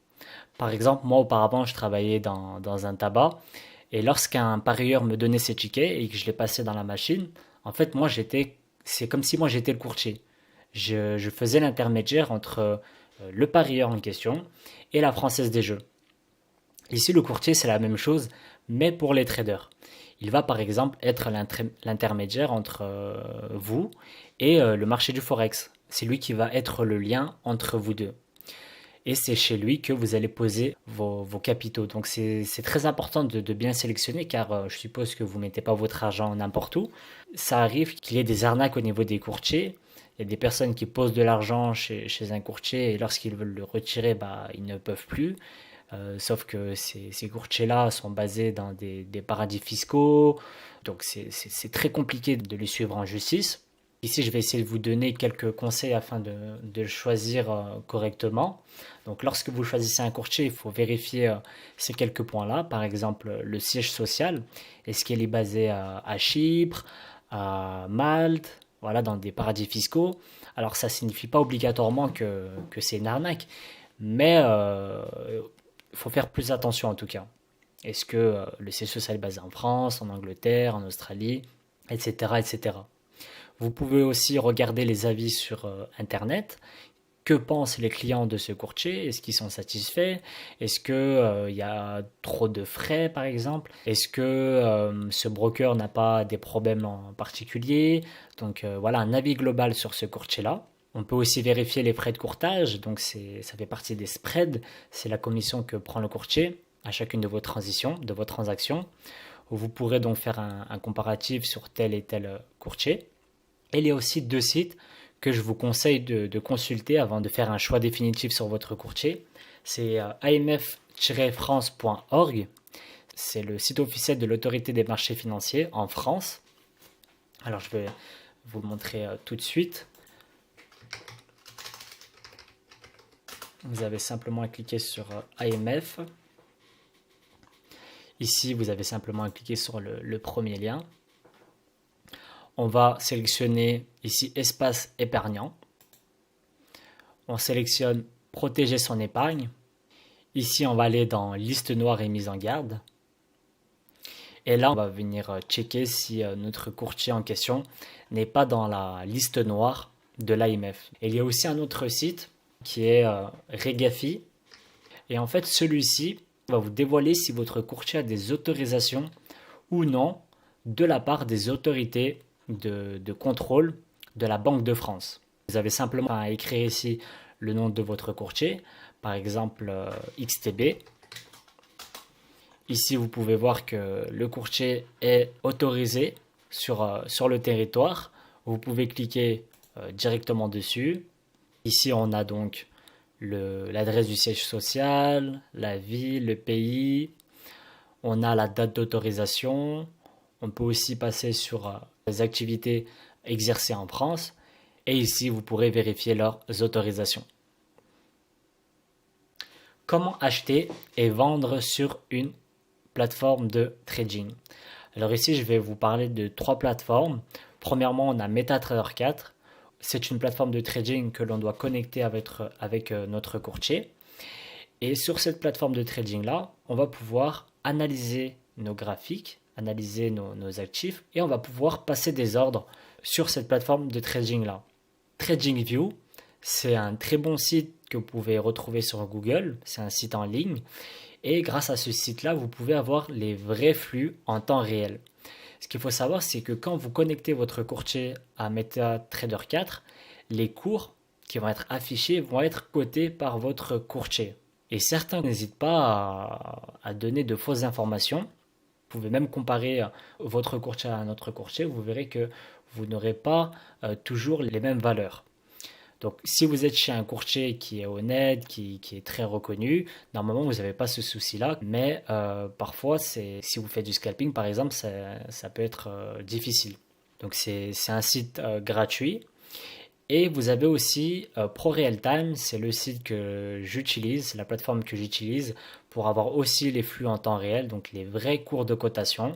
Par exemple, moi auparavant, je travaillais dans un tabac et lorsqu'un parieur me donnait ses tickets et que je les passais dans la machine, en fait, c'est comme si moi j'étais le courtier. Je faisais l'intermédiaire entre le parieur en question et la Française des Jeux. Ici, le courtier, c'est la même chose, mais pour les traders. Il va par exemple être l'intermédiaire entre vous et le marché du Forex. C'est lui qui va être le lien entre vous deux. Et c'est chez lui que vous allez poser vos capitaux. Donc c'est très important de bien sélectionner car je suppose que vous ne mettez pas votre argent n'importe où. Ça arrive qu'il y ait des arnaques au niveau des courtiers. Il y a des personnes qui posent de l'argent chez un courtier et lorsqu'ils veulent le retirer, bah, ils ne peuvent plus. Sauf que ces courtiers-là sont basés dans des paradis fiscaux. Donc c'est très compliqué de les suivre en justice. Ici, je vais essayer de vous donner quelques conseils afin de le choisir correctement. Donc, lorsque vous choisissez un courtier, il faut vérifier ces quelques points-là. Par exemple, le siège social. Est-ce qu'il est basé à Chypre, à Malte, voilà, dans des paradis fiscaux? Alors, ça ne signifie pas obligatoirement que c'est une arnaque, mais il faut faire plus attention en tout cas. Est-ce que le siège social est basé en France, en Angleterre, en Australie, etc., etc. Vous pouvez aussi regarder les avis sur Internet. Que pensent les clients de ce courtier? Est-ce qu'ils sont satisfaits? Est-ce que y a trop de frais, par exemple? Est-ce que ce broker n'a pas des problèmes en particulier? Donc voilà un avis global sur ce courtier-là. On peut aussi vérifier les frais de courtage. Donc ça fait partie des spreads. C'est la commission que prend le courtier à chacune de vos transactions. Vous pourrez donc faire un comparatif sur tel et tel courtier. Et il y a aussi deux sites que je vous conseille de consulter avant de faire un choix définitif sur votre courtier. C'est amf-france.org. C'est le site officiel de l'autorité des marchés financiers en France. Alors je vais vous le montrer tout de suite. Vous avez simplement à cliquer sur AMF. Ici, vous avez simplement à cliquer sur le premier lien. On va sélectionner ici espace épargnant. On sélectionne protéger son épargne. Ici, on va aller dans liste noire et mise en garde. Et là, on va venir checker si notre courtier en question n'est pas dans la liste noire de l'AMF. Il y a aussi un autre site qui est Regafi. Et en fait, celui-ci va vous dévoiler si votre courtier a des autorisations ou non de la part des autorités de contrôle de la Banque de France. Vous avez simplement à écrire ici le nom de votre courtier, par exemple XTB. Ici, vous pouvez voir que le courtier est autorisé sur le territoire. Vous pouvez cliquer directement dessus. Ici, on a donc l'adresse du siège social, la ville, le pays. On a la date d'autorisation. On peut aussi passer sur les activités exercées en France. Et ici, vous pourrez vérifier leurs autorisations. Comment acheter et vendre sur une plateforme de trading? Alors ici, je vais vous parler de trois plateformes. Premièrement, on a MetaTrader 4. C'est une plateforme de trading que l'on doit connecter avec notre courtier. Et sur cette plateforme de trading-là, on va pouvoir analyser nos graphiques, analyser nos actifs et on va pouvoir passer des ordres sur cette plateforme de trading-là. TradingView, c'est un très bon site que vous pouvez retrouver sur Google. C'est un site en ligne. Et grâce à ce site-là, vous pouvez avoir les vrais flux en temps réel. Ce qu'il faut savoir, c'est que quand vous connectez votre courtier à MetaTrader 4, les cours qui vont être affichés vont être cotés par votre courtier. Et certains n'hésitent pas à donner de fausses informations. Vous pouvez même comparer votre courtier à un autre courtier. Vous verrez que vous n'aurez pas toujours les mêmes valeurs. Donc, si vous êtes chez un courtier qui est honnête, qui est très reconnu, normalement, vous n'avez pas ce souci-là. Mais parfois, si vous faites du scalping, par exemple, ça peut être difficile. Donc, c'est un site gratuit. Et vous avez aussi ProRealTime, c'est le site que j'utilise, c'est la plateforme que j'utilise pour avoir aussi les flux en temps réel, donc les vrais cours de cotation.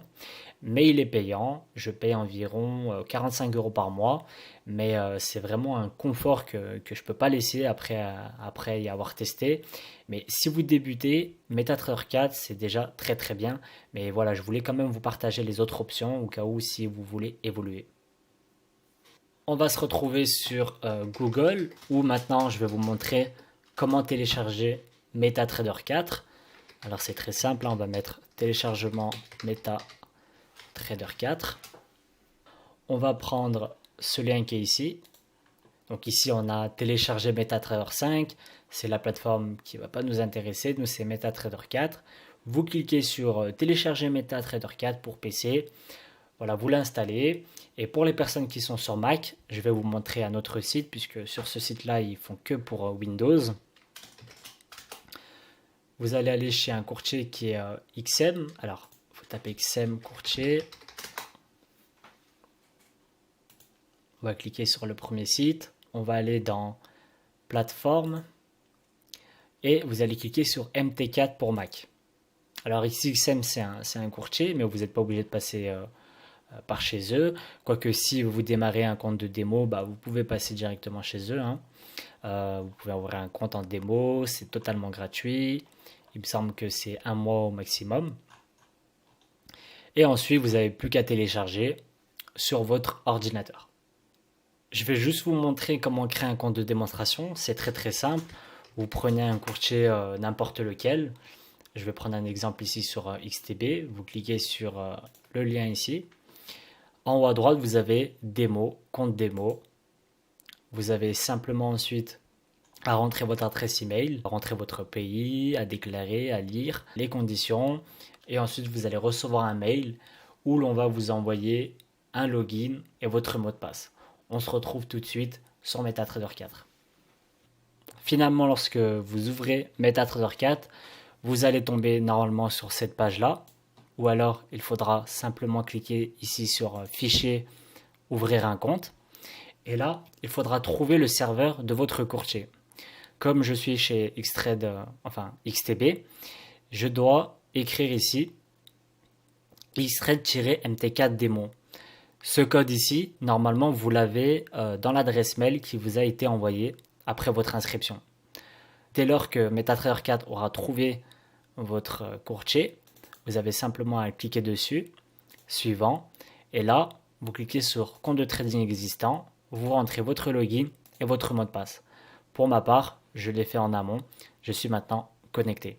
Mais il est payant, je paye environ 45 € par mois, mais c'est vraiment un confort que je ne peux pas laisser après y avoir testé. Mais si vous débutez, MetaTrader 4, c'est déjà très très bien. Mais voilà, je voulais quand même vous partager les autres options au cas où si vous voulez évoluer. On va se retrouver sur Google où maintenant je vais vous montrer comment télécharger MetaTrader 4. Alors c'est très simple, on va mettre téléchargement MetaTrader Trader 4. On va prendre ce lien qui est ici. Donc ici, on a téléchargé MetaTrader 5. C'est la plateforme qui ne va pas nous intéresser. Nous, c'est MetaTrader 4. Vous cliquez sur télécharger MetaTrader 4 pour PC. Voilà, vous l'installez. Et pour les personnes qui sont sur Mac, je vais vous montrer un autre site, puisque sur ce site-là, ils font que pour Windows. Vous allez aller chez un courtier qui est XM. Alors, il faut taper XM courtier. On va cliquer sur le premier site. On va aller dans plateforme. Et vous allez cliquer sur MT4 pour Mac. Alors ici, XM, c'est un courtier, mais vous n'êtes pas obligé de passer par chez eux. Quoique si vous démarrez un compte de démo, vous pouvez passer directement chez eux. Vous pouvez ouvrir un compte en démo, c'est totalement gratuit. Il me semble que c'est 1 mois au maximum. Et ensuite, vous n'avez plus qu'à télécharger sur votre ordinateur. Je vais juste vous montrer comment créer un compte de démonstration. C'est très très simple. Vous prenez un courtier n'importe lequel. Je vais prendre un exemple ici sur XTB. Vous cliquez sur le lien ici. En haut à droite, vous avez démo, compte démo. Vous avez simplement ensuite à rentrer votre adresse email, à rentrer votre pays, à déclarer, à lire les conditions. Et ensuite, vous allez recevoir un mail où l'on va vous envoyer un login et votre mot de passe. On se retrouve tout de suite sur MetaTrader 4. Finalement, lorsque vous ouvrez MetaTrader 4, vous allez tomber normalement sur cette page-là. Ou alors, il faudra simplement cliquer ici sur Fichier, ouvrir un compte. Et là, il faudra trouver le serveur de votre courtier. Comme je suis chez XTB, je dois écrire ici xtrade-mt4 démon. Ce code ici, normalement, vous l'avez dans l'adresse mail qui vous a été envoyée après votre inscription. Dès lors que MetaTrader 4 aura trouvé votre courtier, vous avez simplement à cliquer dessus, suivant, et là, vous cliquez sur compte de trading existant, vous rentrez votre login et votre mot de passe. Pour ma part, je l'ai fait en amont, je suis maintenant connecté.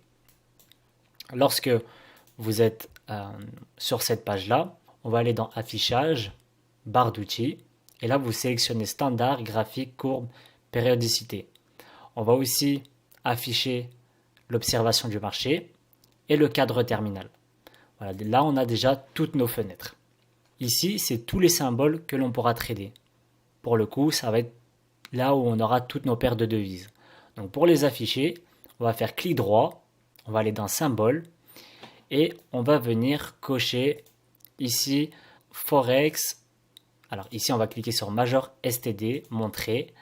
Lorsque vous êtes sur cette page-là, on va aller dans Affichage, barre d'outils, et là vous sélectionnez Standard, Graphique, Courbe, Périodicité. On va aussi afficher l'observation du marché et le cadre terminal. Voilà, là on a déjà toutes nos fenêtres. Ici, c'est tous les symboles que l'on pourra trader. Pour le coup, ça va être là où on aura toutes nos paires de devises. Donc pour les afficher, on va faire clic droit, on va aller dans Symboles, et on va venir cocher ici Forex. Alors ici on va cliquer sur Major STD, montrer.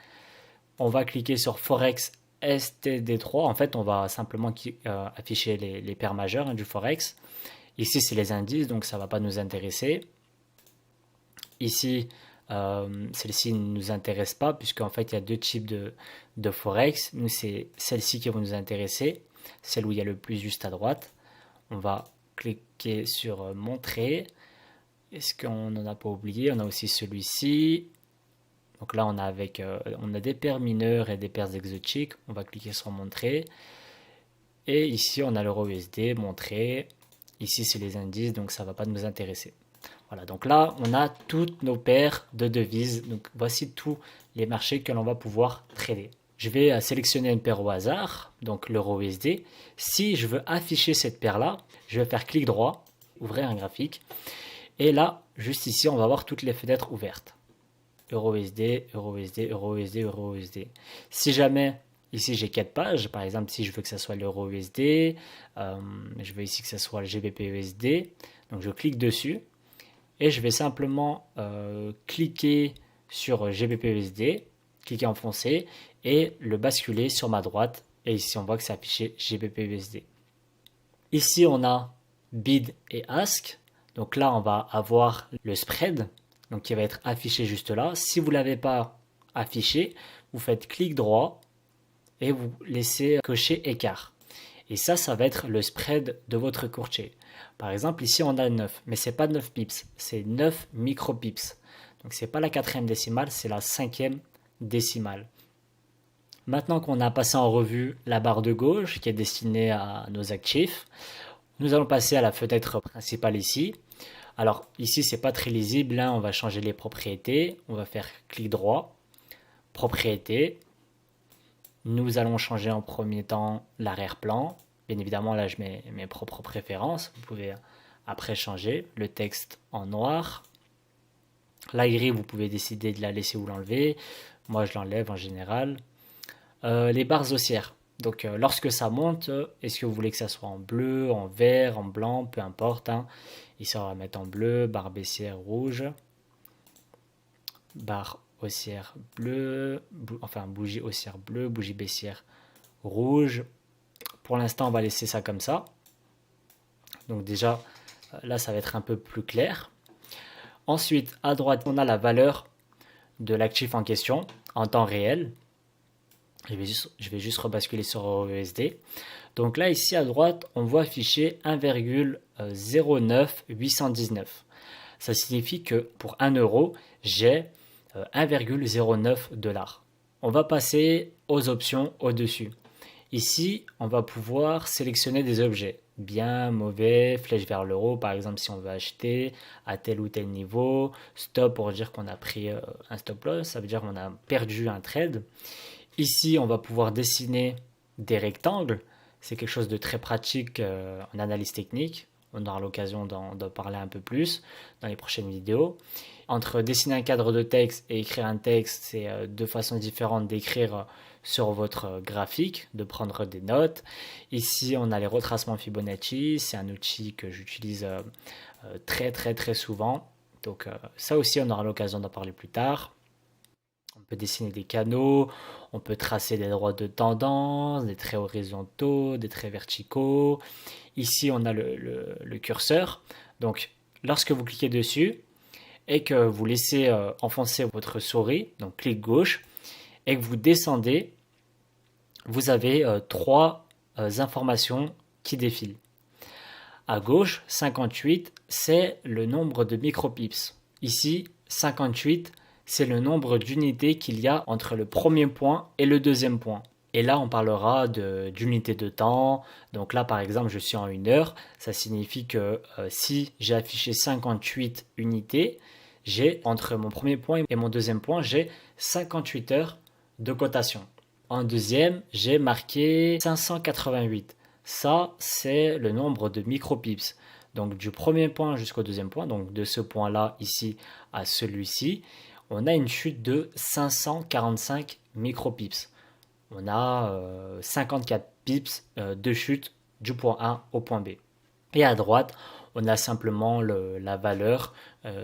On va cliquer sur Forex STD3. En fait on va simplement afficher les paires majeures du Forex. Ici c'est les indices, donc ça ne va pas nous intéresser. Ici celle-ci ne nous intéresse pas, puisqu'en fait il y a deux types de Forex. Nous c'est celle-ci qui va nous intéresser, celle où il y a le plus juste à droite. On va cliquer sur Montrer. Est-ce qu'on n'en a pas oublié? On a aussi celui-ci. Donc là, on a des paires mineures et des paires exotiques. On va cliquer sur Montrer. Et ici, on a l'euro USD, Montrer. Ici, c'est les indices, donc ça ne va pas nous intéresser. Voilà, donc là, on a toutes nos paires de devises. Donc voici tous les marchés que l'on va pouvoir trader. Je vais sélectionner une paire au hasard, donc l'euro USD. Si je veux afficher cette paire-là, je vais faire clic droit, ouvrir un graphique. Et là, juste ici, on va voir toutes les fenêtres ouvertes. Euro USD, Euro USD, Euro USD, Euro USD. Si jamais, ici j'ai 4 pages, par exemple, si je veux que ça soit l'euro USD, je veux ici que ça soit le GBP USD, donc je clique dessus et je vais simplement cliquer sur GBP USD, cliquer en foncé et le basculer sur ma droite. Et ici, on voit que c'est affiché GBP USD. Ici, on a Bid et Ask. Donc là, on va avoir le spread, donc qui va être affiché juste là. Si vous ne l'avez pas affiché, vous faites clic droit et vous laissez cocher écart. Et ça va être le spread de votre courtier. Par exemple, ici, on a 9, mais ce n'est pas 9 pips, c'est 9 micropips. Donc, ce n'est pas la 4e décimale, c'est la 5e décimale. Maintenant qu'on a passé en revue la barre de gauche qui est destinée à nos actifs, nous allons passer à la fenêtre principale ici. Alors ici, c'est pas très lisible, hein. On va changer les propriétés. On va faire clic droit, propriétés. Nous allons changer en premier temps l'arrière-plan. Bien évidemment, là, je mets mes propres préférences. Vous pouvez après changer le texte en noir. La grille, vous pouvez décider de la laisser ou l'enlever. Moi, je l'enlève en général. Les barres haussières. Donc, lorsque ça monte, est-ce que vous voulez que ça soit en bleu, en vert, en blanc, peu importe, hein. Ici, on va mettre en bleu, barre baissière rouge, barre haussière bleue, enfin bougie haussière bleue, bougie baissière rouge. Pour l'instant, on va laisser ça comme ça. Donc déjà, là, ça va être un peu plus clair. Ensuite, à droite, on a la valeur de l'actif en question en temps réel. Je vais juste rebasculer sur EURUSD. Donc là, ici à droite, on voit afficher 1,09819. Ça signifie que pour 1 euro, j'ai 1,09 $. On va passer aux options au-dessus. Ici, on va pouvoir sélectionner des objets. Bien, mauvais, flèche vers l'euro, par exemple si on veut acheter à tel ou tel niveau. Stop pour dire qu'on a pris un stop loss, ça veut dire qu'on a perdu un trade. Ici, on va pouvoir dessiner des rectangles. C'est quelque chose de très pratique en analyse technique. On aura l'occasion d'en parler un peu plus dans les prochaines vidéos. Entre dessiner un cadre de texte et écrire un texte, c'est deux façons différentes d'écrire sur votre graphique, de prendre des notes. Ici, on a les retracements Fibonacci. C'est un outil que j'utilise très souvent. Donc ça aussi, on aura l'occasion d'en parler plus tard. On peut dessiner des canaux, on peut tracer des droites de tendance, des traits horizontaux, des traits verticaux. Ici, on a le curseur. Donc, lorsque vous cliquez dessus et que vous laissez enfoncer votre souris, donc clic gauche, et que vous descendez, vous avez trois informations qui défilent. À gauche, 58, c'est le nombre de micropips. Ici, 58, c'est le nombre d'unités qu'il y a entre le premier point et le deuxième point. Et là, on parlera d'unités de temps. Donc là, par exemple, je suis en 1 heure. Ça signifie que si j'ai affiché 58 unités, j'ai entre mon premier point et mon deuxième point, j'ai 58 heures de cotation. En deuxième, j'ai marqué 588. Ça, c'est le nombre de micropips. Donc du premier point jusqu'au deuxième point, donc de ce point-là ici à celui-ci, on a une chute de 545 micropips. On a 54 pips de chute du point A au point B. Et à droite, on a simplement la valeur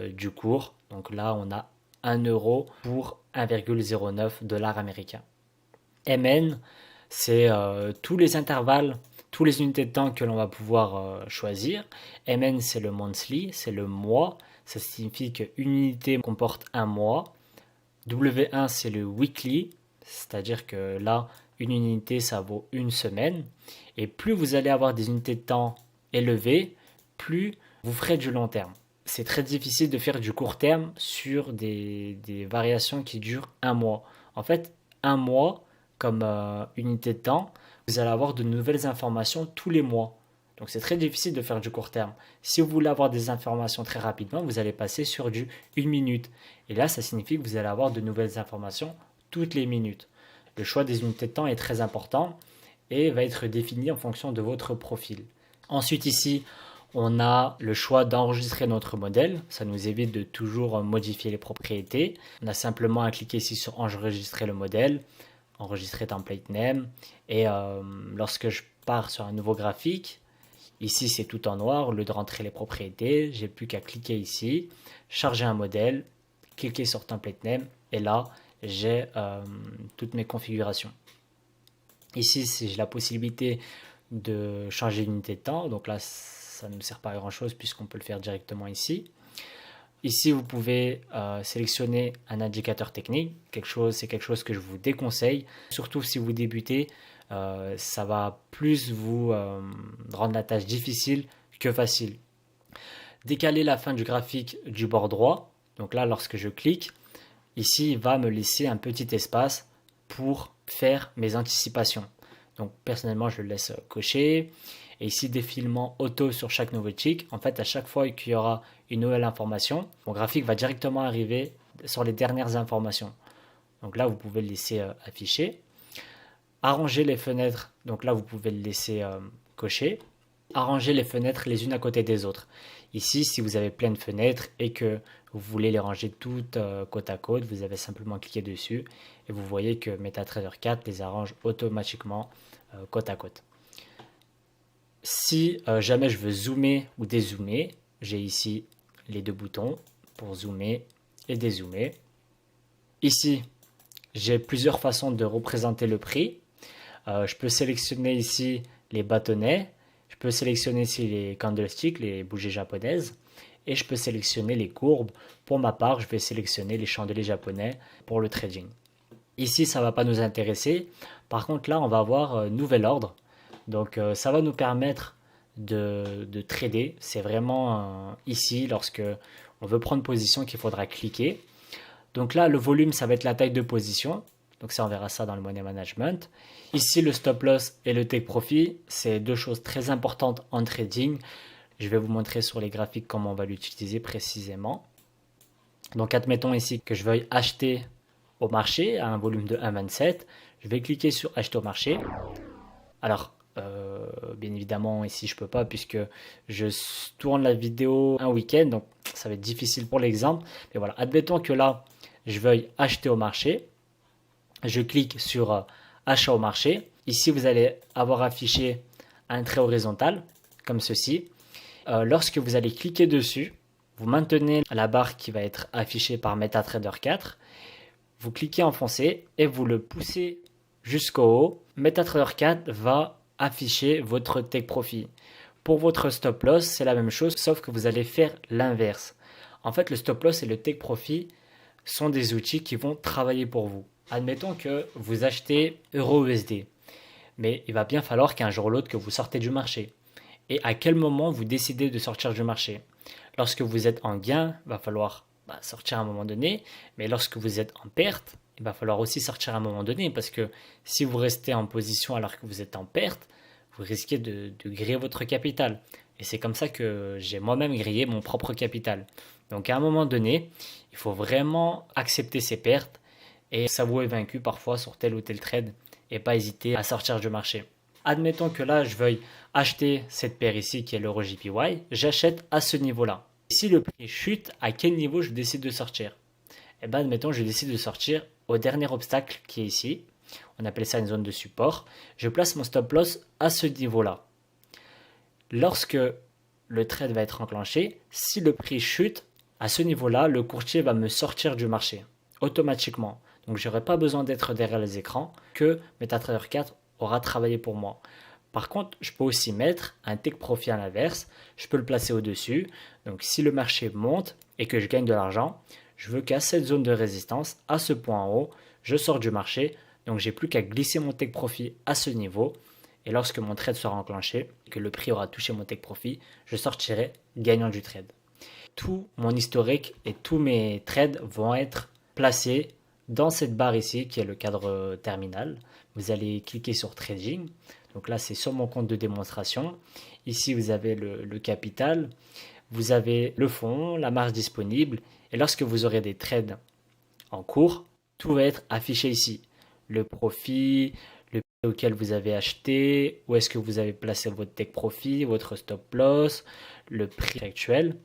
du cours. Donc là, on a 1 euro pour 1,09 $ américains. MN, c'est tous les intervalles, tous les unités de temps que l'on va pouvoir choisir. MN, c'est le monthly, c'est le mois. Ça signifie qu'une unité comporte un mois. W1, c'est le weekly, c'est-à-dire que là, une unité, ça vaut une semaine. Et plus vous allez avoir des unités de temps élevées, plus vous ferez du long terme. C'est très difficile de faire du court terme sur des variations qui durent un mois. En fait, un mois, comme unité de temps, vous allez avoir de nouvelles informations tous les mois. Donc c'est très difficile de faire du court terme. Si vous voulez avoir des informations très rapidement, vous allez passer sur du 1 minute. Et là, ça signifie que vous allez avoir de nouvelles informations toutes les minutes. Le choix des unités de temps est très important et va être défini en fonction de votre profil. Ensuite ici, on a le choix d'enregistrer notre modèle. Ça nous évite de toujours modifier les propriétés. On a simplement à cliquer ici sur enregistrer le modèle, enregistrer template name. Et lorsque je pars sur un nouveau graphique, ici c'est tout en noir, au lieu de rentrer les propriétés, j'ai plus qu'à cliquer ici, charger un modèle, cliquer sur template name et là j'ai toutes mes configurations. Ici j'ai la possibilité de changer d'unité de temps, donc là ça ne nous sert pas à grand chose puisqu'on peut le faire directement ici. Ici vous pouvez sélectionner un indicateur technique, c'est quelque chose que je vous déconseille, surtout si vous débutez. Ça va plus vous rendre la tâche difficile que facile. Décaler la fin du graphique du bord droit. Donc là, lorsque je clique, ici, il va me laisser un petit espace pour faire mes anticipations. Donc personnellement, je le laisse cocher. Et ici, défilement auto sur chaque nouveau tick. En fait, à chaque fois qu'il y aura une nouvelle information, mon graphique va directement arriver sur les dernières informations. Donc là, vous pouvez le laisser afficher. Arranger les fenêtres, donc là, vous pouvez le laisser cocher. Arranger les fenêtres les unes à côté des autres. Ici, si vous avez plein de fenêtres et que vous voulez les ranger toutes côte à côte, vous avez simplement cliqué dessus et vous voyez que MetaTrader 4 les arrange automatiquement côte à côte. Si jamais je veux zoomer ou dézoomer, j'ai ici les deux boutons pour zoomer et dézoomer. Ici, j'ai plusieurs façons de représenter le prix. Je peux sélectionner ici les bâtonnets. Je peux sélectionner ici les candlesticks, les bougies japonaises. Et je peux sélectionner les courbes. Pour ma part, je vais sélectionner les chandeliers japonais pour le trading. Ici, ça ne va pas nous intéresser. Par contre, là, on va avoir nouvel ordre. Donc, ça va nous permettre de trader. C'est vraiment ici, lorsque on veut prendre position, qu'il faudra cliquer. Donc là, le volume, ça va être la taille de position. Donc ça, on verra ça dans le money management. Ici, le stop loss et le take profit, c'est deux choses très importantes en trading. Je vais vous montrer sur les graphiques comment on va l'utiliser précisément. Donc admettons ici que je veuille acheter au marché à un volume de 1,27. Je vais cliquer sur acheter au marché. Alors, bien évidemment, ici, je ne peux pas puisque je tourne la vidéo un week-end. Donc, ça va être difficile pour l'exemple. Mais voilà, admettons que là, je veuille acheter au marché. Je clique sur achat au marché. Ici, vous allez avoir affiché un trait horizontal, comme ceci. Lorsque vous allez cliquer dessus, vous maintenez la barre qui va être affichée par MetaTrader 4. Vous cliquez enfoncé et vous le poussez jusqu'au haut. MetaTrader 4 va afficher votre take profit. Pour votre stop loss, c'est la même chose, sauf que vous allez faire l'inverse. En fait, le stop loss et le take profit sont des outils qui vont travailler pour vous. Admettons que vous achetez euro-USD, mais il va bien falloir qu'un jour ou l'autre que vous sortez du marché. Et à quel moment vous décidez de sortir du marché? Lorsque vous êtes en gain, il va falloir sortir à un moment donné, mais lorsque vous êtes en perte, il va falloir aussi sortir à un moment donné, parce que si vous restez en position alors que vous êtes en perte, vous risquez de griller votre capital. Et c'est comme ça que j'ai moi-même grillé mon propre capital. Donc à un moment donné, il faut vraiment accepter ses pertes et s'avouer vaincu parfois sur tel ou tel trade et pas hésiter à sortir du marché. Admettons que là, je veuille acheter cette paire ici qui est l'Euro JPY, j'achète à ce niveau-là. Si le prix chute, à quel niveau je décide de sortir? Eh bien, admettons, je décide de sortir au dernier obstacle qui est ici. On appelle ça une zone de support. Je place mon stop loss à ce niveau-là. Lorsque le trade va être enclenché, si le prix chute, à ce niveau-là, le courtier va me sortir du marché automatiquement. Donc, je n'aurai pas besoin d'être derrière les écrans, que MetaTrader 4 aura travaillé pour moi. Par contre, je peux aussi mettre un take profit à l'inverse. Je peux le placer au-dessus. Donc, si le marché monte et que je gagne de l'argent, je veux qu'à cette zone de résistance, à ce point en haut, je sors du marché. Donc, j'ai plus qu'à glisser mon take profit à ce niveau. Et lorsque mon trade sera enclenché, que le prix aura touché mon take profit, je sortirai gagnant du trade. Tout mon historique et tous mes trades vont être placés dans cette barre ici qui est le cadre terminal. Vous allez cliquer sur Trading. Donc là, c'est sur mon compte de démonstration. Ici, vous avez le capital. Vous avez le fonds, la marge disponible. Et lorsque vous aurez des trades en cours, tout va être affiché ici. Le profit, le prix auquel vous avez acheté, où est-ce que vous avez placé votre take profit, votre stop loss, le prix actuel,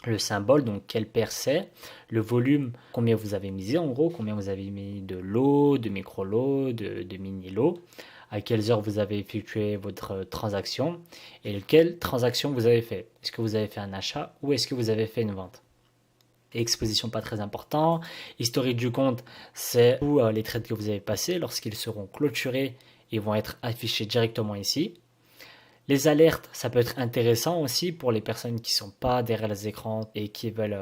le symbole, donc quelle paire c'est, le volume, combien vous avez misé en gros, combien vous avez mis de lots, de micro-lots, de mini-lots, à quelles heures vous avez effectué votre transaction et quelle transaction vous avez fait. Est-ce que vous avez fait un achat ou est-ce que vous avez fait une vente? Exposition pas très important. Historique du compte, c'est tous les trades que vous avez passés. Lorsqu'ils seront clôturés, ils vont être affichés directement ici. Les alertes, ça peut être intéressant aussi pour les personnes qui ne sont pas derrière les écrans et qui veulent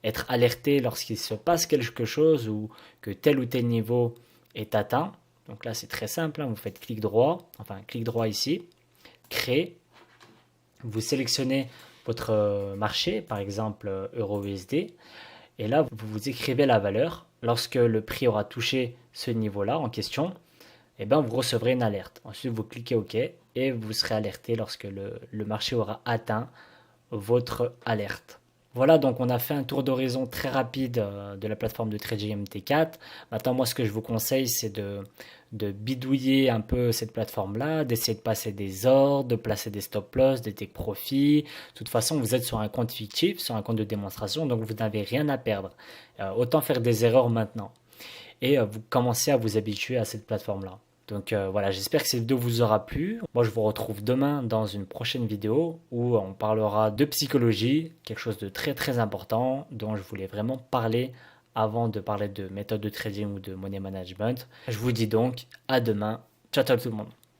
être alertées lorsqu'il se passe quelque chose ou que tel ou tel niveau est atteint. Donc là, c'est très simple. Vous faites clic droit ici, créer. Vous sélectionnez votre marché, par exemple euro-USD. Et là, vous écrivez la valeur. Lorsque le prix aura touché ce niveau-là en question, et ben vous recevrez une alerte. Ensuite, vous cliquez OK et vous serez alerté lorsque le marché aura atteint votre alerte. Voilà, donc on a fait un tour d'horizon très rapide de la plateforme de trading MT4. Maintenant, moi, ce que je vous conseille, c'est de bidouiller un peu cette plateforme-là, d'essayer de passer des ordres, de placer des stop-loss, des take profits. De toute façon, vous êtes sur un compte fictif, sur un compte de démonstration, donc vous n'avez rien à perdre. Autant faire des erreurs maintenant. Et vous commencez à vous habituer à cette plateforme-là. Donc voilà, j'espère que cette vidéo vous aura plu. Moi, je vous retrouve demain dans une prochaine vidéo où on parlera de psychologie, quelque chose de très très important dont je voulais vraiment parler avant de parler de méthode de trading ou de money management. Je vous dis donc à demain. Ciao ciao tout le monde.